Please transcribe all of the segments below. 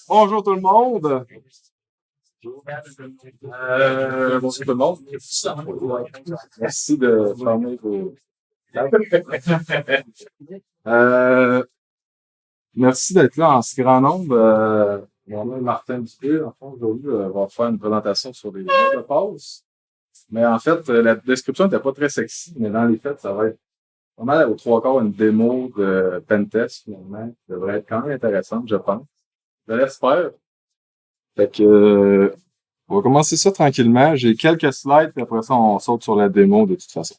Bonjour tout le monde. Bonjour tout le monde. Merci de fermer vos... merci d'être là en si grand nombre. Mon nom est Martin Dupuis. En fait, aujourd'hui, on va faire une présentation sur les mots de passe. Mais en fait, la description n'était pas très sexy, mais dans les faits, ça va être pas mal aux trois quarts une démo de Pentest, finalement, qui devrait être quand même intéressante, je pense. Je l'espère. Fait que, on va commencer ça tranquillement. J'ai quelques slides, puis après ça, on saute sur la démo de toute façon.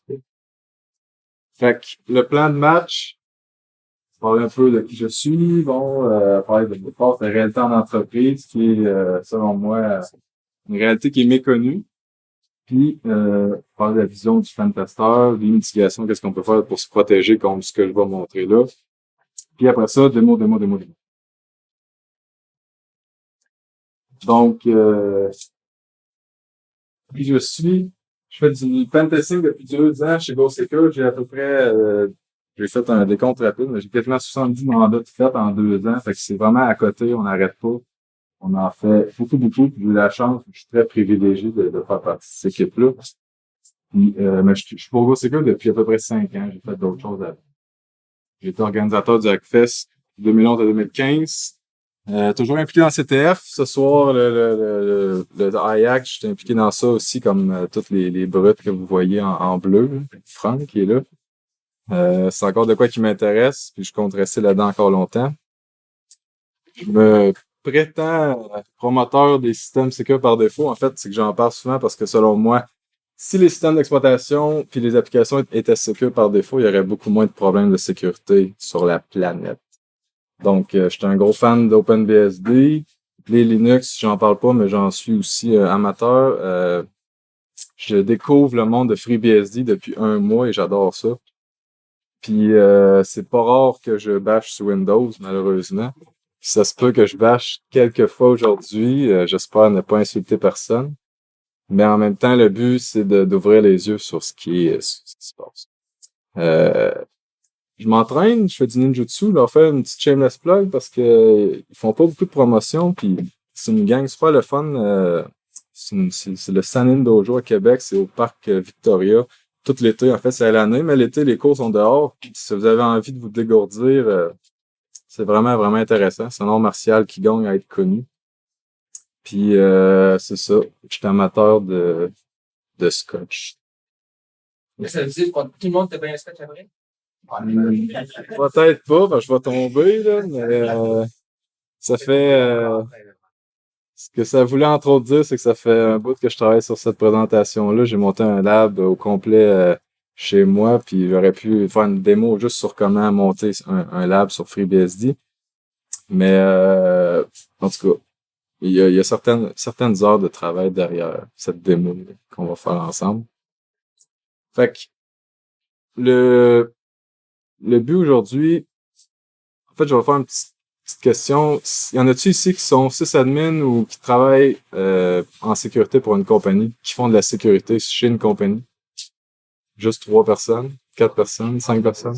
Fait que, le plan de match, parler un peu de qui je suis, parler de mes forces, de la réalité en entreprise, qui est, selon moi, une réalité qui est méconnue. Puis, parler de la vision du pentester, des mitigations, qu'est-ce qu'on peut faire pour se protéger contre ce que je vais montrer là. Puis après ça, démo. Donc, qui je suis. Je fais du pentesting depuis 2 ans chez GoSecure. J'ai à peu près, j'ai fait un décompte rapide, mais j'ai quasiment 70 mandats de fait en 2 ans. Fait que c'est vraiment à côté, on n'arrête pas. On en fait beaucoup. Puis j'ai eu la chance, je suis très privilégié de faire partie de cette équipe-là. Puis, mais je suis pour GoSecure depuis à peu près 5 ans. J'ai fait d'autres choses avant. J'ai été organisateur du Hackfest 2011 à 2015. Toujours impliqué dans le CTF. Ce soir, le IAC, je suis impliqué dans ça aussi, comme toutes les brutes que vous voyez en bleu. Là. Franck qui est là. C'est encore de quoi qui m'intéresse, puis je compte rester là-dedans encore longtemps. Je me prétends promoteur des systèmes sécures par défaut. En fait, c'est que j'en parle souvent parce que selon moi, si les systèmes d'exploitation puis les applications étaient sécures par défaut, il y aurait beaucoup moins de problèmes de sécurité sur la planète. Donc, je suis un gros fan d'OpenBSD. Les Linux, j'en parle pas, mais j'en suis aussi amateur. Je découvre le monde de FreeBSD depuis 1 mois et j'adore ça. Puis, c'est pas rare que je bâche sur Windows, malheureusement. Puis ça se peut que je bâche quelques fois aujourd'hui. J'espère ne pas insulter personne. Mais en même temps, le but, c'est d'ouvrir les yeux sur ce qui se passe. Je m'entraîne, je fais du ninjutsu, leur faire une petite shameless plug parce que ils font pas beaucoup de promotion, puis c'est une gang super le fun. C'est le Sanin Dojo à Québec, c'est au parc Victoria. Tout l'été, en fait, c'est à l'année, mais l'été, les cours sont dehors. Si vous avez envie de vous dégourdir, c'est vraiment intéressant. C'est un art martial qui gagne à être connu. Puis c'est ça, je suis amateur de scotch. Mais ça veut dire que tout le monde te bien un scotch après? Peut-être pas, parce que je vais tomber, là, mais ça fait... ce que ça voulait entre autres dire, c'est que ça fait un bout que je travaille sur cette présentation-là. J'ai monté un lab au complet chez moi, puis j'aurais pu faire une démo juste sur comment monter un lab sur FreeBSD. Mais en tout cas, il y a certaines heures de travail derrière cette démo qu'on va faire ensemble. Fait que le but aujourd'hui, en fait, je vais faire une petite question. Y en a-tu ici qui sont sysadmins ou qui travaillent en sécurité pour une compagnie, qui font de la sécurité chez une compagnie? Juste 3 personnes, 4 personnes, 5 personnes?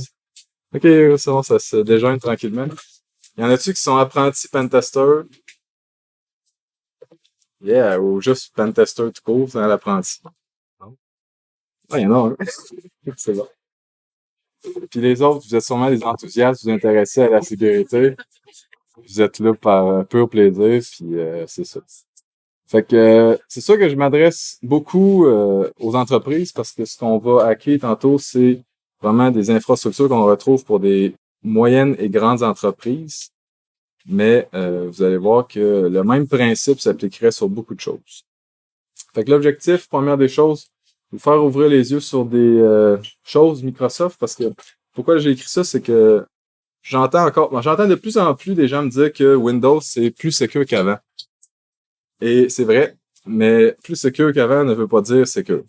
Ok, c'est bon, ça se déjeune tranquillement. Y en a-tu qui sont apprentis pentesters? Yeah, ou juste pentester tout court, c'est un apprenti. Ah, y en a un. C'est bon. Puis les autres, vous êtes sûrement des enthousiastes, vous intéressez à la sécurité. Vous êtes là par pur plaisir, puis c'est ça. Fait que c'est sûr que je m'adresse beaucoup aux entreprises parce que ce qu'on va hacker tantôt, c'est vraiment des infrastructures qu'on retrouve pour des moyennes et grandes entreprises. Mais vous allez voir que le même principe s'appliquerait sur beaucoup de choses. Fait que l'objectif, première des choses, vous faire ouvrir les yeux sur des choses Microsoft, parce que pourquoi j'ai écrit ça, c'est que j'entends de plus en plus des gens me dire que Windows, c'est plus secure qu'avant. Et c'est vrai, mais plus secure qu'avant ne veut pas dire secure.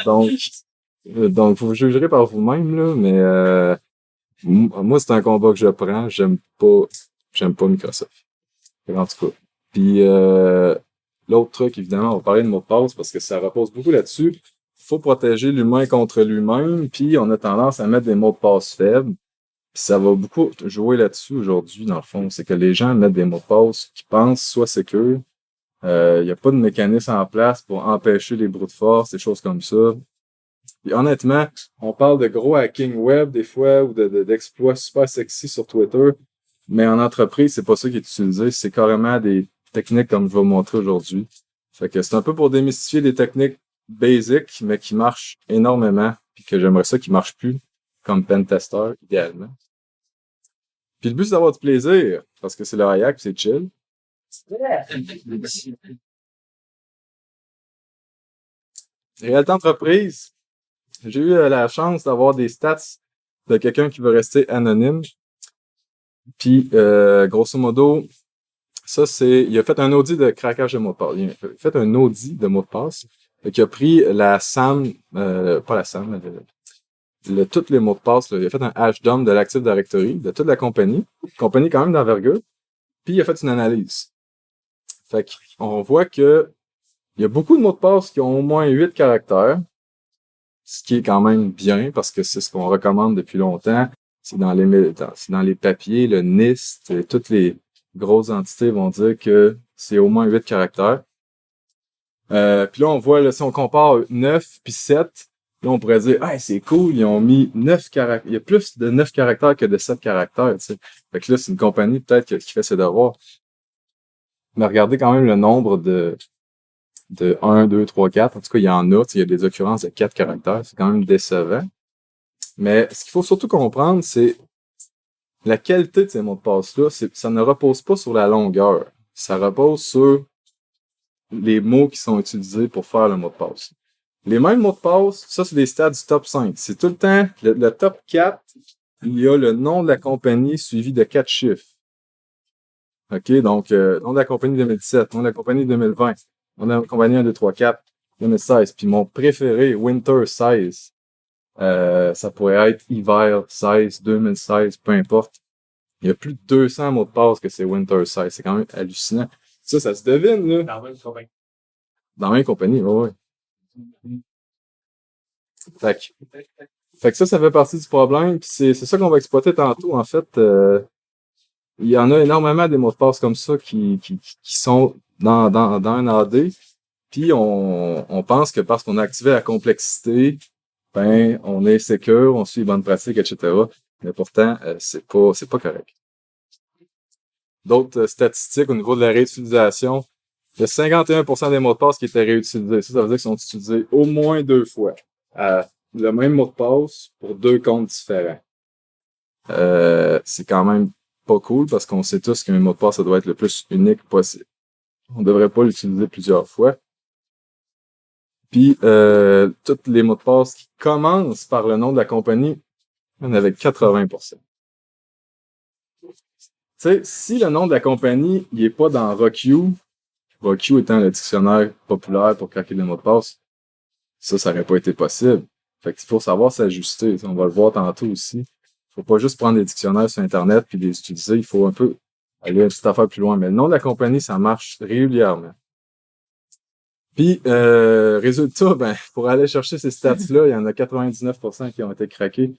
Donc vous jugerez par vous-même, là, mais moi, c'est un combat que je prends. J'aime pas Microsoft. En tout cas. Puis l'autre truc, évidemment, on va parler de mot de passe parce que ça repose beaucoup là-dessus. Faut protéger l'humain contre lui-même, puis on a tendance à mettre des mots de passe faibles. Puis ça va beaucoup jouer là-dessus aujourd'hui, dans le fond. C'est que les gens mettent des mots de passe qui pensent soit sécures. Il n'y a pas de mécanisme en place pour empêcher les brutes force, des choses comme ça. Puis honnêtement, on parle de gros hacking web des fois ou d'exploits super sexy sur Twitter, mais en entreprise, c'est pas ça qui est utilisé. C'est carrément des techniques comme je vais vous montrer aujourd'hui. Fait que c'est un peu pour démystifier des techniques basiques, mais qui marchent énormément, puis que j'aimerais ça qu'ils marchent plus comme pentester, idéalement. Puis le but, c'est d'avoir du plaisir, parce que c'est le hack, c'est chill. Réalité entreprise, j'ai eu la chance d'avoir des stats de quelqu'un qui veut rester anonyme. Puis, grosso modo, ça, il a fait un audit de craquage de mot de passe. Il a fait un audit de mot de passe. Fait a pris la SAM, pas la SAM, tous les mots de passe, là. Il a fait un hash dump de l'Active Directory, de toute la compagnie quand même d'envergure. Puis, il a fait une analyse. Fait qu'on voit que il y a beaucoup de mots de passe qui ont au moins 8 caractères, ce qui est quand même bien parce que c'est ce qu'on recommande depuis longtemps. C'est dans les papiers, le NIST, et toutes les grosses entités vont dire que c'est au moins 8 caractères. Puis là, on voit, là, si on compare 9 puis 7, là, on pourrait dire, hey, c'est cool, ils ont mis 9 caractères. Il y a plus de 9 caractères que de 7 caractères, tu sais. Fait que là, c'est une compagnie peut-être qui fait ses devoirs. Mais regardez quand même le nombre de 1, 2, 3, 4. En tout cas, il y en a, il y a des occurrences de 4 caractères. C'est quand même décevant. Mais ce qu'il faut surtout comprendre, c'est la qualité de ces mots de passe-là. Ça ne repose pas sur la longueur. Ça repose sur les mots qui sont utilisés pour faire le mot de passe. Les mêmes mots de passe, ça, c'est des stats du top 5. C'est tout le temps, le top 4, il y a le nom de la compagnie suivi de 4 chiffres. OK, donc, nom de la compagnie 2017, nom de la compagnie 2020, nom de la compagnie 1, 2, 3, 4, 2016. Puis mon préféré, Winter 16. Ça pourrait être hiver 16, 2016, peu importe. Il y a plus de 200 mots de passe que c'est Winter 16. C'est quand même hallucinant. Ça se devine, là. Dans la même compagnie. Dans la même compagnie, ouais. Fait que ça fait partie du problème. Puis c'est ça qu'on va exploiter tantôt. En fait, il y en a énormément des mots de passe comme ça qui sont dans un AD. Puis on pense que parce qu'on a activé la complexité, ben on est secure, on suit les bonnes pratiques, etc. Mais pourtant, c'est pas correct. D'autres statistiques au niveau de la réutilisation, il y a 51% des mots de passe qui étaient réutilisés. Ça veut dire qu'ils sont utilisés au moins 2 fois. Le même mot de passe pour 2 comptes différents. C'est quand même pas cool parce qu'on sait tous qu'un mot de passe, ça doit être le plus unique possible. On devrait pas l'utiliser plusieurs fois. Puis, tous les mots de passe qui commencent par le nom de la compagnie, on avait 80%. Tu sais, si le nom de la compagnie, il est pas dans RockU étant le dictionnaire populaire pour craquer les mots de passe, ça aurait pas été possible. Fait qu'il faut savoir s'ajuster. On va le voir tantôt aussi. Faut pas juste prendre des dictionnaires sur Internet puis les utiliser. Il faut un peu aller une petite affaire plus loin. Mais le nom de la compagnie, ça marche régulièrement. Puis, résultat, ben, pour aller chercher ces stats-là, il y en a 99% qui ont été craqués.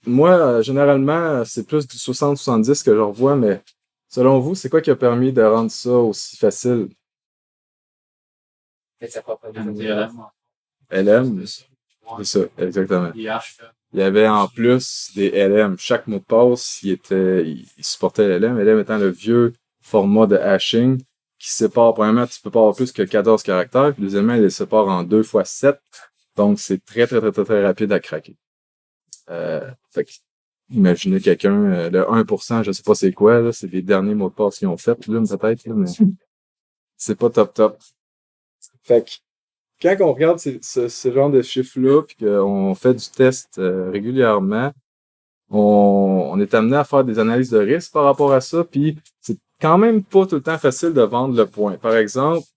Moi, généralement, c'est plus du 60-70 que je revois, mais selon vous, c'est quoi qui a permis de rendre ça aussi facile? LM? C'est ça, exactement. Il y avait en plus des LM. Chaque mot de passe, il supportait LM. LM étant le vieux format de hashing qui sépare, premièrement, tu peux pas avoir plus que 14 caractères, puis deuxièmement, il les sépare en 2 fois 7. Donc, c'est très, très, très, très, très rapide à craquer. Fait que, imaginez quelqu'un, le 1%, je sais pas c'est quoi, là, c'est les derniers mots de passe qu'ils ont fait, là, peut-être, là, mais c'est pas top. Fait que, quand on regarde ce genre de chiffres-là, puis qu'on fait du test régulièrement, on est amené à faire des analyses de risque par rapport à ça, puis c'est quand même pas tout le temps facile de vendre le point. Par exemple,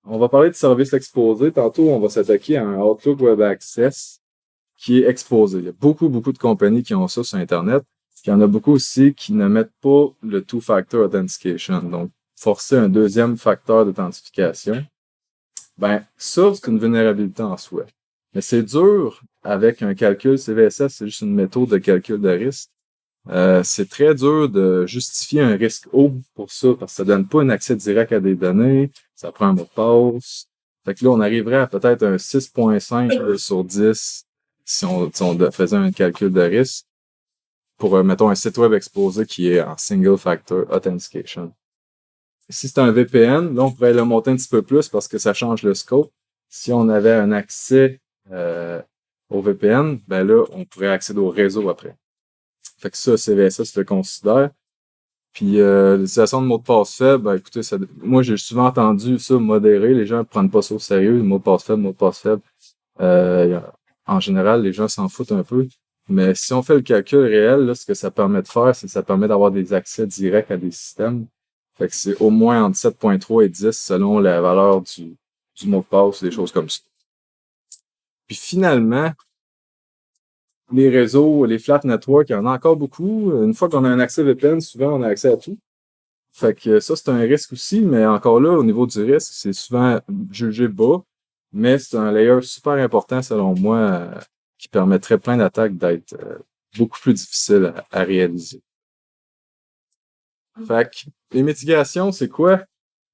on va parler de services exposés. Tantôt, on va s'attaquer à un Outlook Web Access qui est exposé. Il y a beaucoup de compagnies qui ont ça sur Internet. Il y en a beaucoup aussi qui ne mettent pas le Two-Factor Authentication. Donc, forcer un deuxième facteur d'authentification. Ben, ça, c'est une vulnérabilité en soi. Mais c'est dur avec un calcul CVSS, c'est juste une méthode de calcul de risque. C'est très dur de justifier un risque haut pour ça, parce que ça donne pas un accès direct à des données, ça prend un mot de passe. Fait que là, on arriverait à peut-être un 6.5 sur 10 si on faisait un calcul de risque pour, mettons, un site web exposé qui est en single factor authentication. Si c'est un VPN, là, on pourrait le monter un petit peu plus parce que ça change le scope. Si on avait un accès au VPN, ben là, on pourrait accéder au réseau après. Fait que ça, CVSS le considère. Puis l'utilisation de mots de passe faibles, ben écoutez, moi j'ai souvent entendu ça modéré, les gens ne prennent pas ça au sérieux, mot de passe faible, mot de passe faible. En général, les gens s'en foutent un peu. Mais si on fait le calcul réel, là, ce que ça permet de faire, c'est que ça permet d'avoir des accès directs à des systèmes. Fait que c'est au moins entre 7.3 et 10 selon la valeur du mot de passe, des choses comme ça. Puis finalement, les réseaux, les flat networks, il y en a encore beaucoup. Une fois qu'on a un accès VPN, souvent on a accès à tout. Fait que ça, c'est un risque aussi, mais encore là, au niveau du risque, c'est souvent jugé bas, mais c'est un layer super important selon moi qui permettrait plein d'attaques d'être beaucoup plus difficiles à réaliser. Fait que les mitigations, c'est quoi?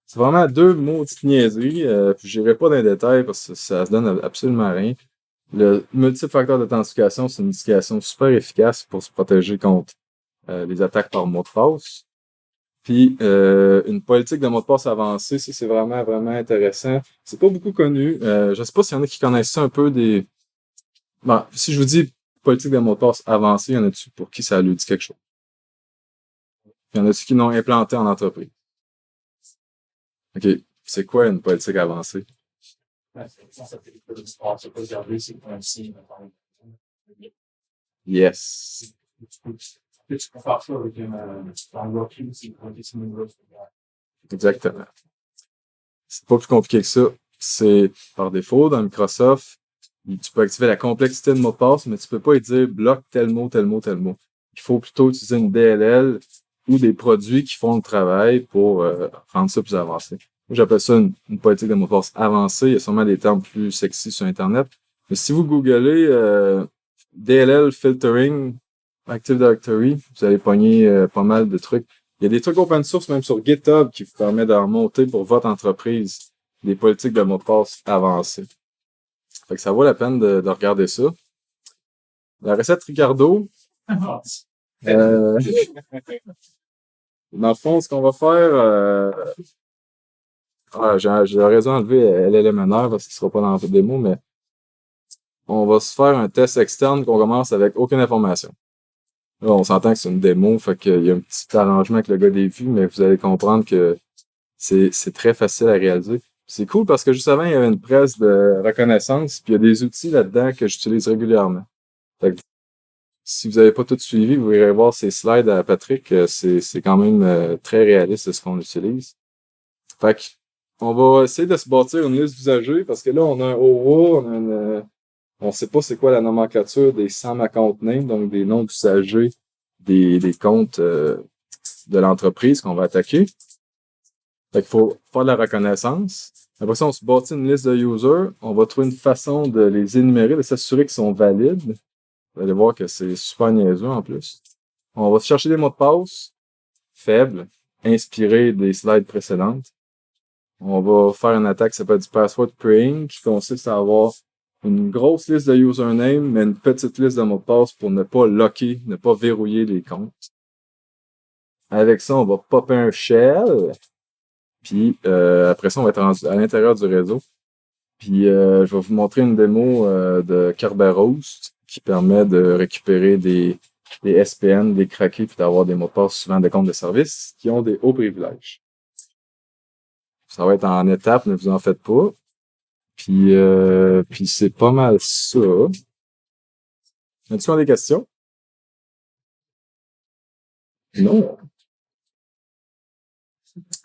C'est vraiment deux maudites niaiseries, puis j'irai pas dans les détails parce que ça se donne absolument rien. Le multifacteur d'authentification, c'est une mitigation super efficace pour se protéger contre les attaques par mot de passe. Puis une politique de mot de passe avancée, ça c'est vraiment, vraiment intéressant. C'est pas beaucoup connu. Je sais pas s'il y en a qui connaissent ça un peu des. Bon, si je vous dis politique de mot de passe avancée, il y en a-tu pour qui ça lui dit quelque chose? Il y en a-tu qui l'ont implanté en entreprise? OK. C'est quoi une politique avancée? Yes. Exactement. C'est pas plus compliqué que ça. C'est par défaut dans Microsoft, tu peux activer la complexité de mot de passe, mais tu peux pas y dire bloque tel mot, tel mot, tel mot. Il faut plutôt utiliser une DLL ou des produits qui font le travail pour rendre ça plus avancé. Moi, j'appelle ça une politique de mot de passe avancée. Il y a sûrement des termes plus sexy sur Internet. Mais si vous googlez DLL filtering Active Directory, vous allez pogner pas mal de trucs. Il y a des trucs open source, même sur GitHub, qui vous permet de remonter pour votre entreprise des politiques de mot de passe avancées. Fait que ça vaut la peine de regarder ça. La recette Ricardo. Dans le fond, ce qu'on va faire, j'ai raison d'enlever LLMNR parce qu'il ne sera pas dans la démo, mais on va se faire un test externe qu'on commence avec aucune information. Là, on s'entend que c'est une démo, fait qu'il y a un petit arrangement avec le gars des vues, mais vous allez comprendre que c'est très facile à réaliser. C'est cool parce que juste avant, il y avait une presse de reconnaissance, puis il y a des outils là-dedans que j'utilise régulièrement. Fait que, si vous n'avez pas tout suivi, vous irez voir ces slides à Patrick. C'est quand même très réaliste de ce qu'on utilise. Fait que, on va essayer de se bâtir une liste d'usagers parce que là, on a un OWA, on sait pas c'est quoi la nomenclature des SAM account names, donc des noms d'usagers des comptes de l'entreprise qu'on va attaquer. Fait qu'il faut faire de la reconnaissance. Après ça, on se bâtit une liste de users. On va trouver une façon de les énumérer, de s'assurer qu'ils sont valides. Vous allez voir que c'est super niaiseux en plus. On va chercher des mots de passe faibles, inspirés des slides précédentes. On va faire une attaque qui s'appelle du password preying, qui consiste à avoir une grosse liste de usernames, mais une petite liste de mots de passe pour ne pas locker, ne pas verrouiller les comptes. Avec ça, on va popper un shell. Puis après ça, on va être rendu à l'intérieur du réseau. Puis je vais vous montrer une démo de Kerberos qui permet de récupérer des SPN, des craqués, puis d'avoir des mots de passe souvent de comptes de service qui ont des hauts privilèges. Ça va être en étapes, ne vous en faites pas. Puis c'est pas mal ça. As-tu des questions? Non.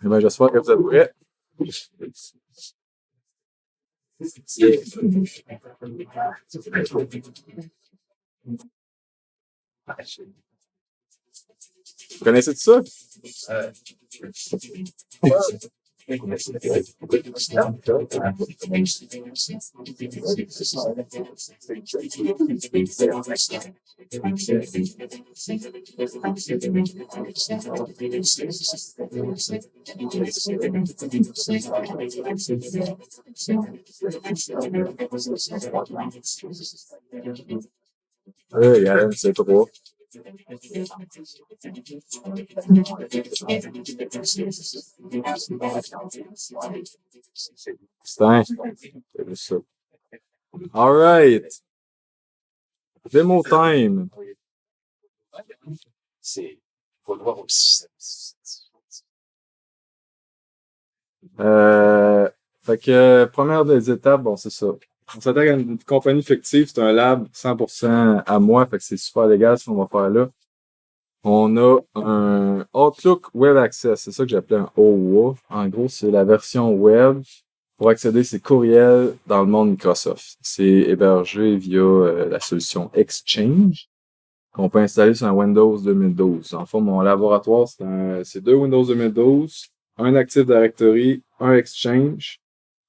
Eh bien, j'espère que vous êtes prêts. Vous connaissez tout ça? Yann, c'est trop. Putain, c'est juste ça. Alright. Demo time. Fait que, première des étapes, bon, c'est ça. On s'attaque à une compagnie fictive, c'est un lab 100% à moi, fait que c'est super légal ce qu'on va faire là. On a un Outlook Web Access, c'est ça que j'appelais un OWA. En gros, c'est la version web pour accéder à ses courriels dans le monde Microsoft. C'est hébergé via la solution Exchange qu'on peut installer sur un Windows 2012. En fait, mon laboratoire, c'est deux Windows 2012, un Active Directory, un Exchange.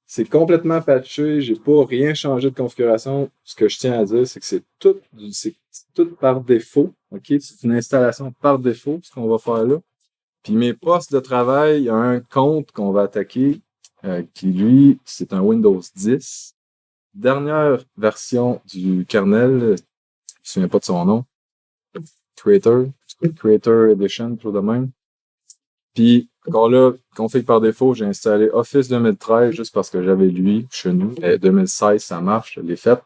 C'est complètement patché, j'ai pas rien changé de configuration. Ce que je tiens à dire, c'est que c'est tout par défaut. OK? C'est une installation par défaut, ce qu'on va faire là. Puis mes postes de travail, il y a un compte qu'on va attaquer, qui lui, c'est un Windows 10. Dernière version du kernel, je me souviens pas de son nom. Creator Edition, tout de même. Puis, encore là, config par défaut, j'ai installé Office 2013 juste parce que j'avais lui chez nous. 2016, ça marche, je l'ai fait.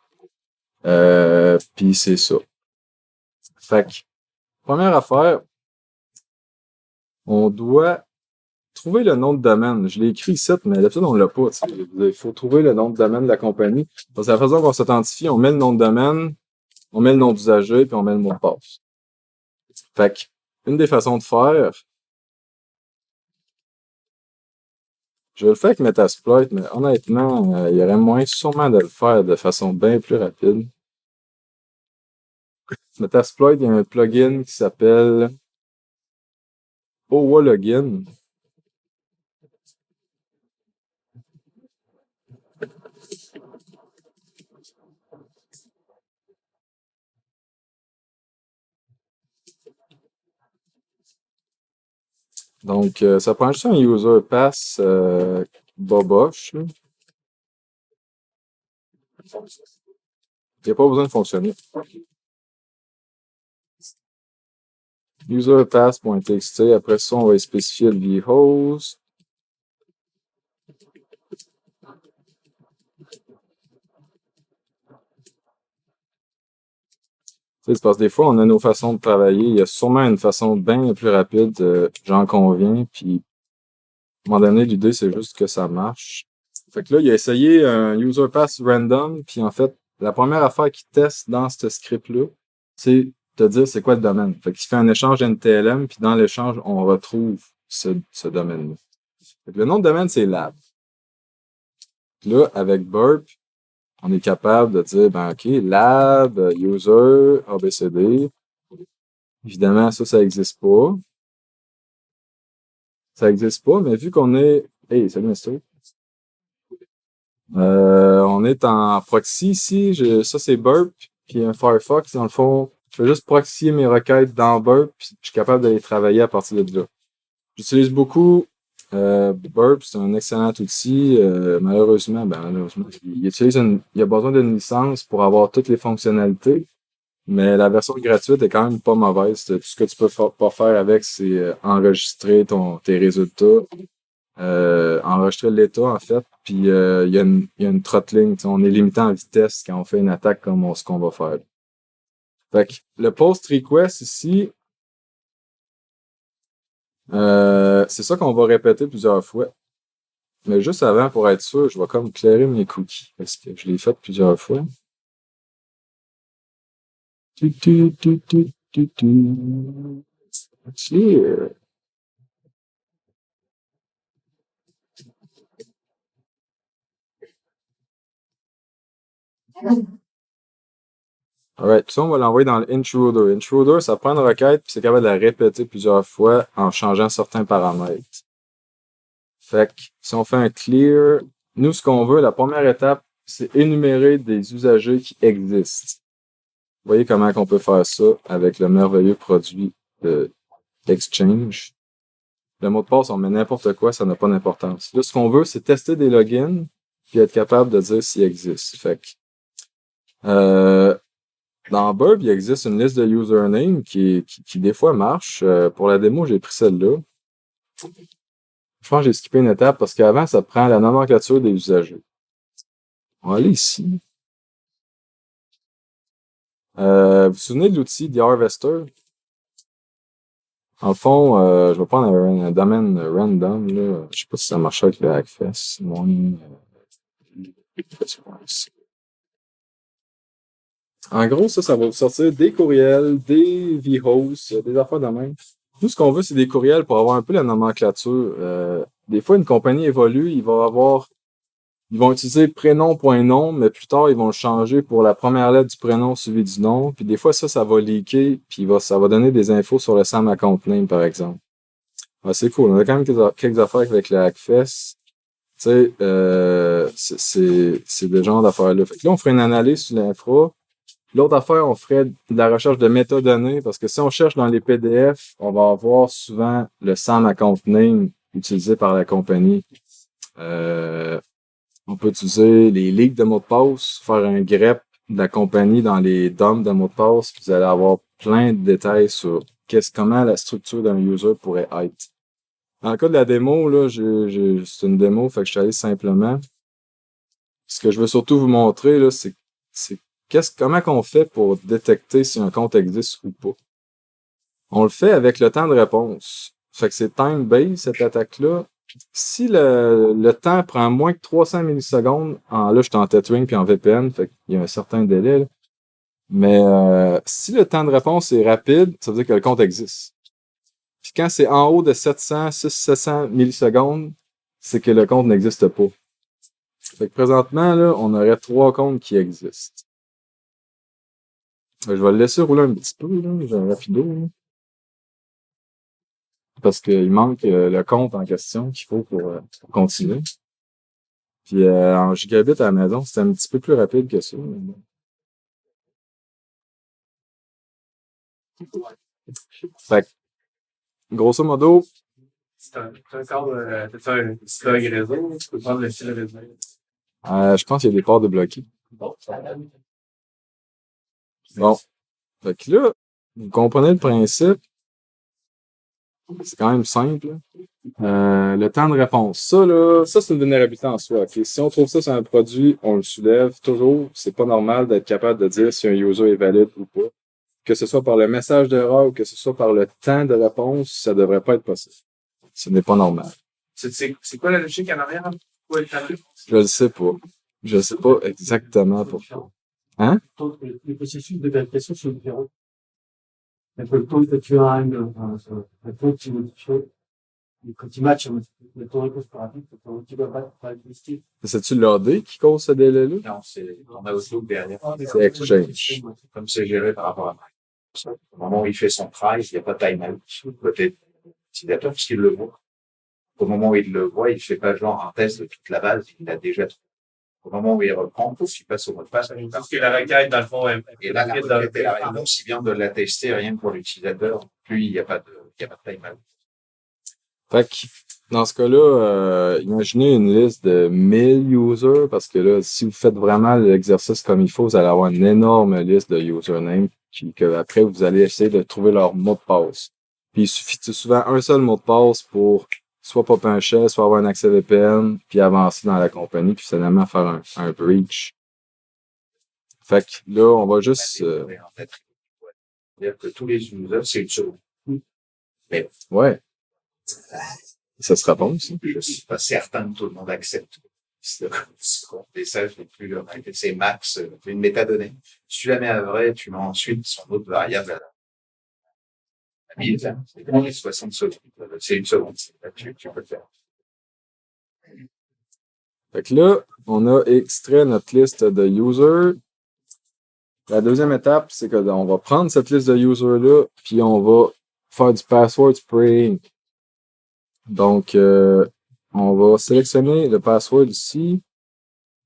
Puis c'est ça. Fait que, première affaire, on doit trouver le nom de domaine. Je l'ai écrit ici, mais d'habitude, on l'a pas. Il faut trouver le nom de domaine de la compagnie. Parce que la façon qu'on s'authentifie, on met le nom de domaine, on met le nom d'usager, puis on met le mot de passe. Fait que, une des façons de faire, je le fais avec Metasploit, mais honnêtement, il y aurait moyen sûrement de le faire de façon bien plus rapide. Metasploit, il y a un plugin qui s'appelle OWA Login. Donc, ça prend juste un user pass boboche. Il n'y a pas besoin de fonctionner. Userpass.txt. Après ça, on va spécifier le vhost. C'est parce que des fois, on a nos façons de travailler. Il y a sûrement une façon bien plus rapide, j'en conviens. Puis, à un moment donné, l'idée, c'est juste que ça marche. Fait que là, il a essayé un user pass random. Puis, en fait, la première affaire qu'il teste dans ce script-là, c'est de dire c'est quoi le domaine. Fait qu'il fait un échange NTLM. Puis, dans l'échange, on retrouve ce domaine-là. Fait que le nom de domaine, c'est lab. Puis là, avec burp, on est capable de dire, ben, OK, lab, user, ABCD. Évidemment, ça n'existe pas. Ça n'existe pas, mais vu qu'on est... Hey, salut, Mister. On est en proxy ici. Ça, c'est burp. Puis un Firefox, dans le fond, je vais juste proxyer mes requêtes dans burp. Puis je suis capable d'aller travailler à partir de là. J'utilise beaucoup burp. C'est un excellent outil. Malheureusement, il a besoin d'une licence pour avoir toutes les fonctionnalités. Mais la version gratuite est quand même pas mauvaise. Tout ce que tu peux pas faire avec, c'est enregistrer tes résultats, enregistrer l'état en fait, puis il y a une throttling. On est limité en vitesse quand on fait une attaque comme ce qu'on va faire. Fait que le post request ici, c'est ça qu'on va répéter plusieurs fois. Mais juste avant, pour être sûr, je vais comme clairer mes cookies parce que je l'ai fait plusieurs fois. Clear. Alright, puis ça, on va l'envoyer dans l'intruder. Intruder, ça prend une requête, puis c'est capable de la répéter plusieurs fois en changeant certains paramètres. Fait que si on fait un clear, nous, ce qu'on veut, la première étape, c'est énumérer des usagers qui existent. Vous voyez comment on peut faire ça avec le merveilleux produit de Exchange. Le mot de passe, on met n'importe quoi, ça n'a pas d'importance. Là, ce qu'on veut, c'est tester des logins puis être capable de dire s'ils existent. Fait que, dans Burp, il existe une liste de usernames qui des fois marche. Pour la démo, j'ai pris celle-là. Je pense que j'ai skippé une étape parce qu'avant, ça prend la nomenclature des usagers. On va aller ici. Vous vous souvenez de l'outil The Harvester? En le fond, je vais prendre un domaine random. Là. Je sais pas si ça marche avec le Hackfest. En gros, ça va vous sortir des courriels, des vhosts, des affaires de même. Nous, ce qu'on veut, c'est des courriels pour avoir un peu la nomenclature. Des fois, une compagnie évolue, ils vont utiliser prénom.nom, mais plus tard, ils vont le changer pour la première lettre du prénom suivie du nom. Puis des fois, ça va leaker, puis ça va donner des infos sur le SAM account name, par exemple. Ah, c'est cool. On a quand même quelques affaires avec le Hackfest. Tu sais, c'est le genre d'affaires-là. Fait que là, on ferait une analyse sur l'infra. L'autre affaire, on ferait de la recherche de métadonnées, parce que si on cherche dans les PDF, on va avoir souvent le SAM account name utilisé par la compagnie. On peut utiliser les leaks de mots de passe, faire un grep de la compagnie dans les dumps de mots de passe, puis vous allez avoir plein de détails sur comment la structure d'un user pourrait être. Dans le cas de la démo, là, c'est une démo, fait que je suis allé simplement. Ce que je veux surtout vous montrer, là, c'est comment qu'on fait pour détecter si un compte existe ou pas. On le fait avec le temps de réponse. Fait que c'est time-based, cette attaque-là. Si le temps prend moins que 300 millisecondes, là, je suis en tethering puis en VPN, fait qu'il y a un certain délai, là. Mais si le temps de réponse est rapide, ça veut dire que le compte existe. Puis quand c'est en haut de 700 millisecondes, c'est que le compte n'existe pas. Fait que présentement, là, on aurait 3 comptes qui existent. Je vais le laisser rouler un petit peu, là, j'ai un rapido, là. Parce qu'il manque le compte en question qu'il faut pour continuer. Puis en gigabit à la maison, c'était un petit peu plus rapide que ça. Fait que, grosso modo, C'est un cadre, c'est un petit réseau, tu peux prendre le fil réseau. je pense qu'il y a des ports débloqués. Bon, ça va. Bon. Fait que là, vous comprenez le principe. C'est quand même simple. Le temps de réponse. Ça, là, c'est une vulnérabilité en soi. Okay? Si on trouve ça sur un produit, on le soulève toujours. C'est pas normal d'être capable de dire si un user est valide ou pas. Que ce soit par le message d'erreur ou que ce soit par le temps de réponse, ça devrait pas être possible. Ce n'est pas normal. C'est quoi la logique en arrière? Pourquoi le temps de réponse? Je le sais pas. Je sais pas exactement pourquoi. Hein? Les processus de vérification sont différents. Le temps que tu as le temps que tu modifies, et quand tu matches, le temps de réponse plus rapide, le temps que tu vas pas lister. C'est-tu l'AD qui cause ce délai-là? Non, on a Outlook derrière. C'est Exchange. Comme c'est géré par rapport à Microsoft. Au moment où il fait son try, il n'y a pas de timeout. Peut-être l'utilisateur, puisqu'il le voit. Au moment où il le voit, il fait pas genre un test de toute la base, il a déjà tout. Au moment où il reprend, il passe au mot de passe. Parce que la requête, dans le fond, Et là, la requête est la réponse, il vient de la tester rien que pour l'utilisateur. Puis, il n'y a pas de timeout. Fait que, dans ce cas-là, imaginez une liste de 1000 users, parce que là, si vous faites vraiment l'exercice comme il faut, vous allez avoir une énorme liste de usernames, puis que après vous allez essayer de trouver leur mot de passe. Puis il suffit souvent un seul mot de passe pour soit pop un shell, soit avoir un accès VPN, puis avancer dans la compagnie, puis finalement faire un breach. Fait que là, on va juste... C'est-à-dire que tous les users, c'est une seconde. Mais ouais. Ça sera bon, ça. je suis pas certain que tout le monde accepte. Et ça, je n'ai plus le règle. C'est max, une métadonnée. Si tu la mets à vrai, tu mets ensuite son autre variable à la minute. C'est 60 secondes. C'est une seconde. Tu peux le faire. Fait que là, on a extrait notre liste de users. La deuxième étape, c'est qu'on va prendre cette liste de users-là, puis on va faire du password spraying. Donc, On va sélectionner le password ici.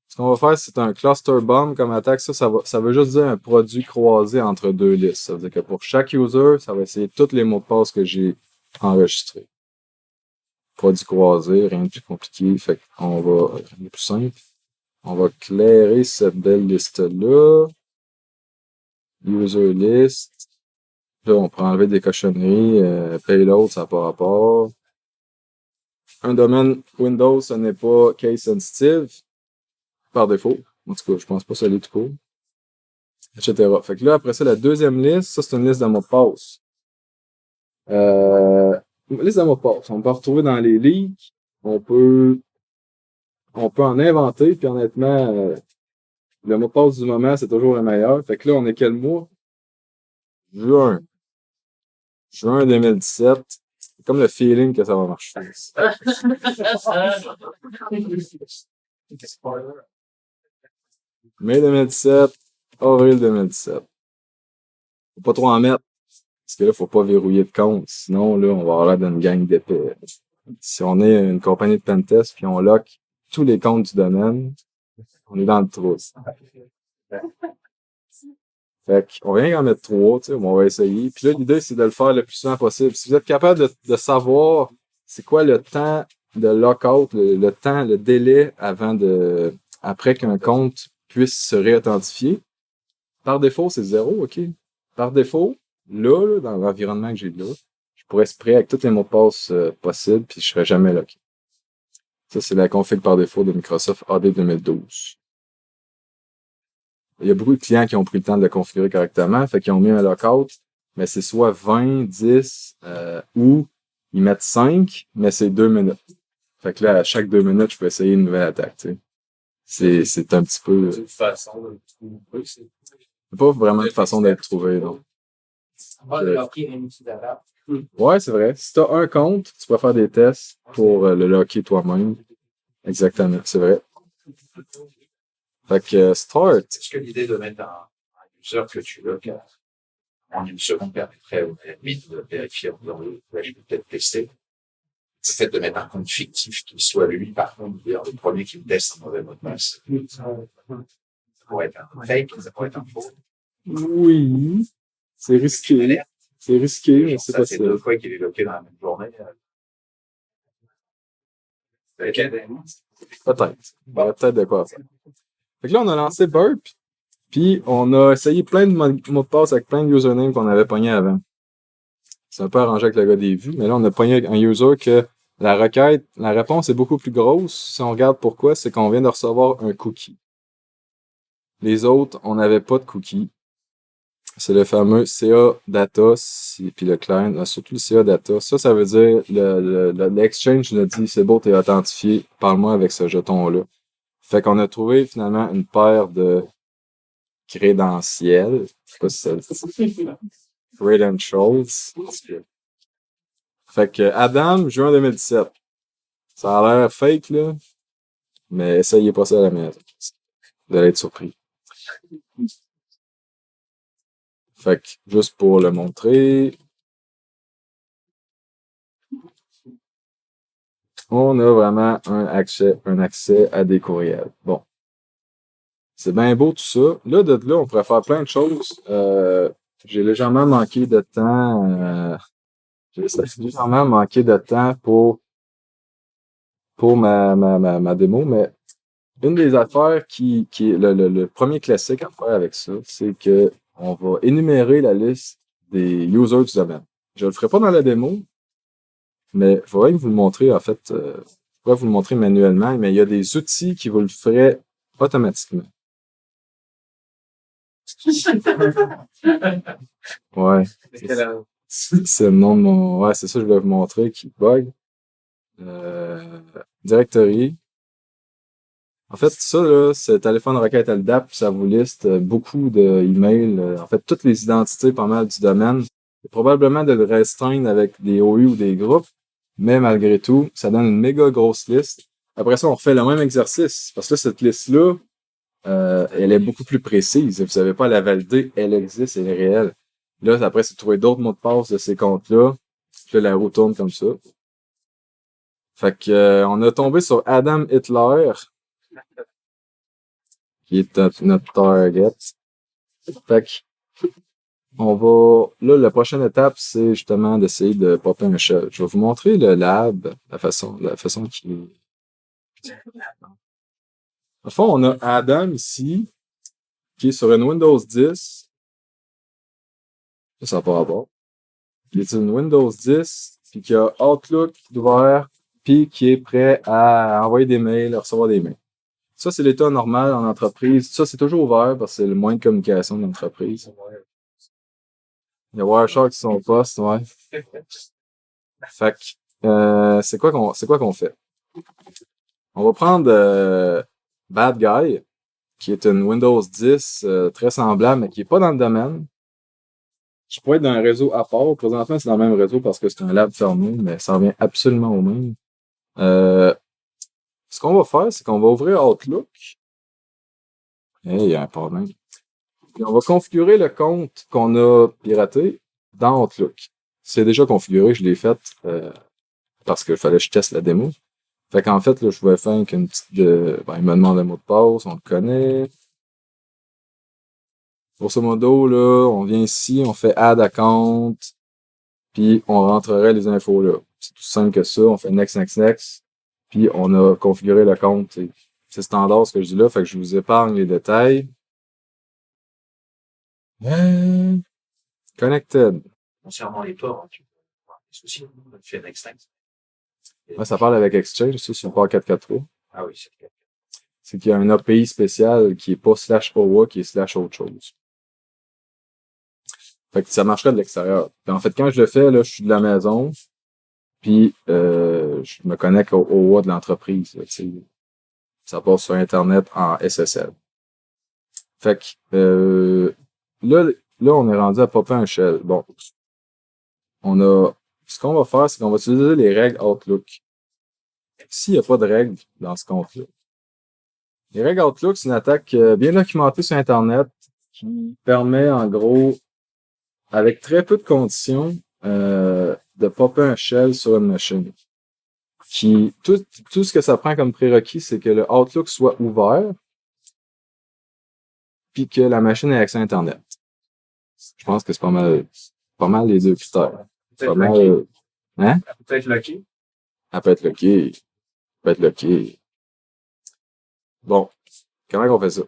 Ce qu'on va faire, c'est un cluster bomb comme attaque. Ça veut juste dire un produit croisé entre deux listes. Ça veut dire que pour chaque user, ça va essayer tous les mots de passe que j'ai enregistrés. Produit croisé, rien de plus compliqué. Fait qu'on va, rien de plus simple. On va clairer cette belle liste-là. User list. Là, on peut enlever des cochonneries. Payload, ça n'a pas rapport. Un domaine Windows, ce n'est pas case sensitive. Par défaut. En tout cas, je pense pas que ça l'est tout court. Etc. Fait que là, après ça, la deuxième liste, ça, c'est une liste de mots de passe. Liste de mots de passe. On peut retrouver dans les leaks. On peut en inventer, puis honnêtement, le mot de passe du moment, c'est toujours le meilleur. Fait que là, on est quel mois? Juin. Juin 2017. C'est comme le feeling que ça va marcher. Mai 2017, avril 2017. Faut pas trop en mettre. Parce que là, faut pas verrouiller de compte. Sinon, là, on va avoir l'air d'une gang d'épais. Si on est une compagnie de pentest puis on lock tous les comptes du domaine, on est dans le trou. Fait qu'on vient en mettre 3, tu sais, on va essayer. Puis là, l'idée, c'est de le faire le plus souvent possible. Si vous êtes capable de savoir c'est quoi le temps de lockout, le délai après qu'un compte puisse se réauthentifier, par défaut, c'est 0, OK? Par défaut, là, dans l'environnement que j'ai là, je pourrais sprayer avec tous les mots de passe possibles, puis je serais jamais locké. Ça, c'est la config par défaut de Microsoft AD 2012. Il y a beaucoup de clients qui ont pris le temps de le configurer correctement, fait qu'ils ont mis un lockout, mais c'est soit 20, 10, ou ils mettent 5, mais c'est 2 minutes. Fait que là, à chaque 2 minutes, je peux essayer une nouvelle attaque, tu sais. C'est un petit peu... C'est une façon de trouver. C'est pas vraiment une façon d'être trouvé, non. Ouais, c'est vrai. Si t'as un compte, tu peux faire des tests pour le locker toi-même. Exactement, c'est vrai. Fait que start. Est-ce que l'idée de mettre un user que tu loques en une seconde permettrait au limite de vérifier en disant je peux peut-être tester. Le fait de mettre un compte fictif qui soit lui, par contre, dire le premier qui me teste un mauvais mot de passe. Ça pourrait être un fake, ça pourrait être un faux. Oui. C'est risqué. C'est risqué, mais c'est ça, possible. C'est 2 fois qu'il est loqué dans la même journée. Peut-être. Il y aurait peut-être de quoi faire. Fait que là, on a lancé Burp, puis on a essayé plein de mots de passe avec plein de usernames qu'on avait pognés avant. C'est un peu arrangé avec le gars des vues, mais là, on a pogné un user que la requête, la réponse est beaucoup plus grosse. Si on regarde pourquoi, c'est qu'on vient de recevoir un cookie. Les autres, on n'avait pas de cookie. C'est le fameux CA data, puis le client, surtout le CA data. Ça veut dire l'exchange nous dit c'est beau, t'es authentifié, parle-moi avec ce jeton-là. Fait qu'on a trouvé finalement une paire de crédentiels. Je sais pas si ça le dit. Credentials. Fait que Adam, juin 2017. Ça a l'air fake, là. Mais essayez pas ça à la maison. Vous allez être surpris. Fait que, juste pour le montrer, on a vraiment un accès à des courriels. Bon. C'est bien beau tout ça. Là, de là, on pourrait faire plein de choses. J'ai légèrement manqué de temps. J'ai légèrement manqué de temps pour ma démo, mais une des affaires qui est le premier classique à faire avec ça, c'est que on va énumérer la liste des users du domaine. Je le ferai pas dans la démo, mais je pourrais vous le montrer, en fait, je pourrais vous le montrer manuellement, mais il y a des outils qui vous le feraient automatiquement. Ouais. C'est le nom de mon... Ouais, c'est ça que je voulais vous montrer qui bug. Directory. En fait, ça, là, c'est téléphone requête LDAP, ça vous liste beaucoup d'emails, en fait, toutes les identités pas mal du domaine. Et probablement de le restreindre avec des OU ou des groupes, mais malgré tout, ça donne une méga grosse liste. Après ça, on refait le même exercice, parce que là, cette liste-là, elle est beaucoup plus précise. Vous savez pas la valider, elle existe, elle est réelle. Là, après, c'est de trouver d'autres mots de passe de ces comptes-là. Puis là, la roue tourne comme ça. Fait que, on a tombé sur Adam Hitler, qui est notre target. Fait que, la prochaine étape, c'est justement d'essayer de popper un shell. Je vais vous montrer le lab, la façon qu'il Au fond, on a Adam ici, qui est sur une Windows 10. Ça n'a pas rapport. Il est sur une Windows 10, puis qui a Outlook ouvert, puis qui est prêt à envoyer des mails, à recevoir des mails. Ça, c'est l'état normal en entreprise. Ça, c'est toujours ouvert parce que c'est le moins de communication de l'entreprise. Il y a Wireshark sur son poste, ouais. Fait que, c'est quoi qu'on fait? On va prendre Bad Guy, qui est une Windows 10 très semblable, mais qui est pas dans le domaine. Je pourrais être dans un réseau à part. Présentement, c'est dans le même réseau parce que c'est un lab fermé, mais ça revient absolument au même. Ce qu'on va faire, c'est qu'on va ouvrir Outlook. Il y a un problème. Puis on va configurer le compte qu'on a piraté dans Outlook. C'est déjà configuré, je l'ai fait parce qu'il fallait que je teste la démo. Fait qu'en fait, là, je pouvais faire qu'une petite... il me demande un mot de passe, on le connaît. Grosso modo, là, on vient ici, on fait Add Account, puis on rentrerait les infos là. C'est tout simple que ça, on fait Next, Next, Next, puis on a configuré le compte. C'est standard ce que je dis là, fait que je vous épargne les détails. Connected. Concernant les ports, tu peux avoir des soucis. On fait Next Next. Ouais, ça parle avec Exchange, ça, sur le port 443. Ah oui, c'est le cas. C'est qu'il y a un API spécial qui est pas /OA, qui est /autre chose. Fait que ça marcherait de l'extérieur. Puis en fait, quand je le fais, là, je suis de la maison, puis je me connecte au OA de l'entreprise. Là, ça passe sur Internet en SSL. Fait que là, on est rendu à popper un shell. Bon. Ce qu'on va faire, c'est qu'on va utiliser les règles Outlook. S'il n'y a pas de règles dans ce compte-là. Les règles Outlook, c'est une attaque bien documentée sur Internet qui permet, en gros, avec très peu de conditions, de popper un shell sur une machine. Tout ce que ça prend comme prérequis, c'est que le Outlook soit ouvert, puis que la machine ait accès à Internet. Je pense que c'est pas mal les deux critères. C'est pas mal. Hein? Elle peut être lockée. Elle peut être lockée. Elle peut être lockée. Bon. Comment on fait ça?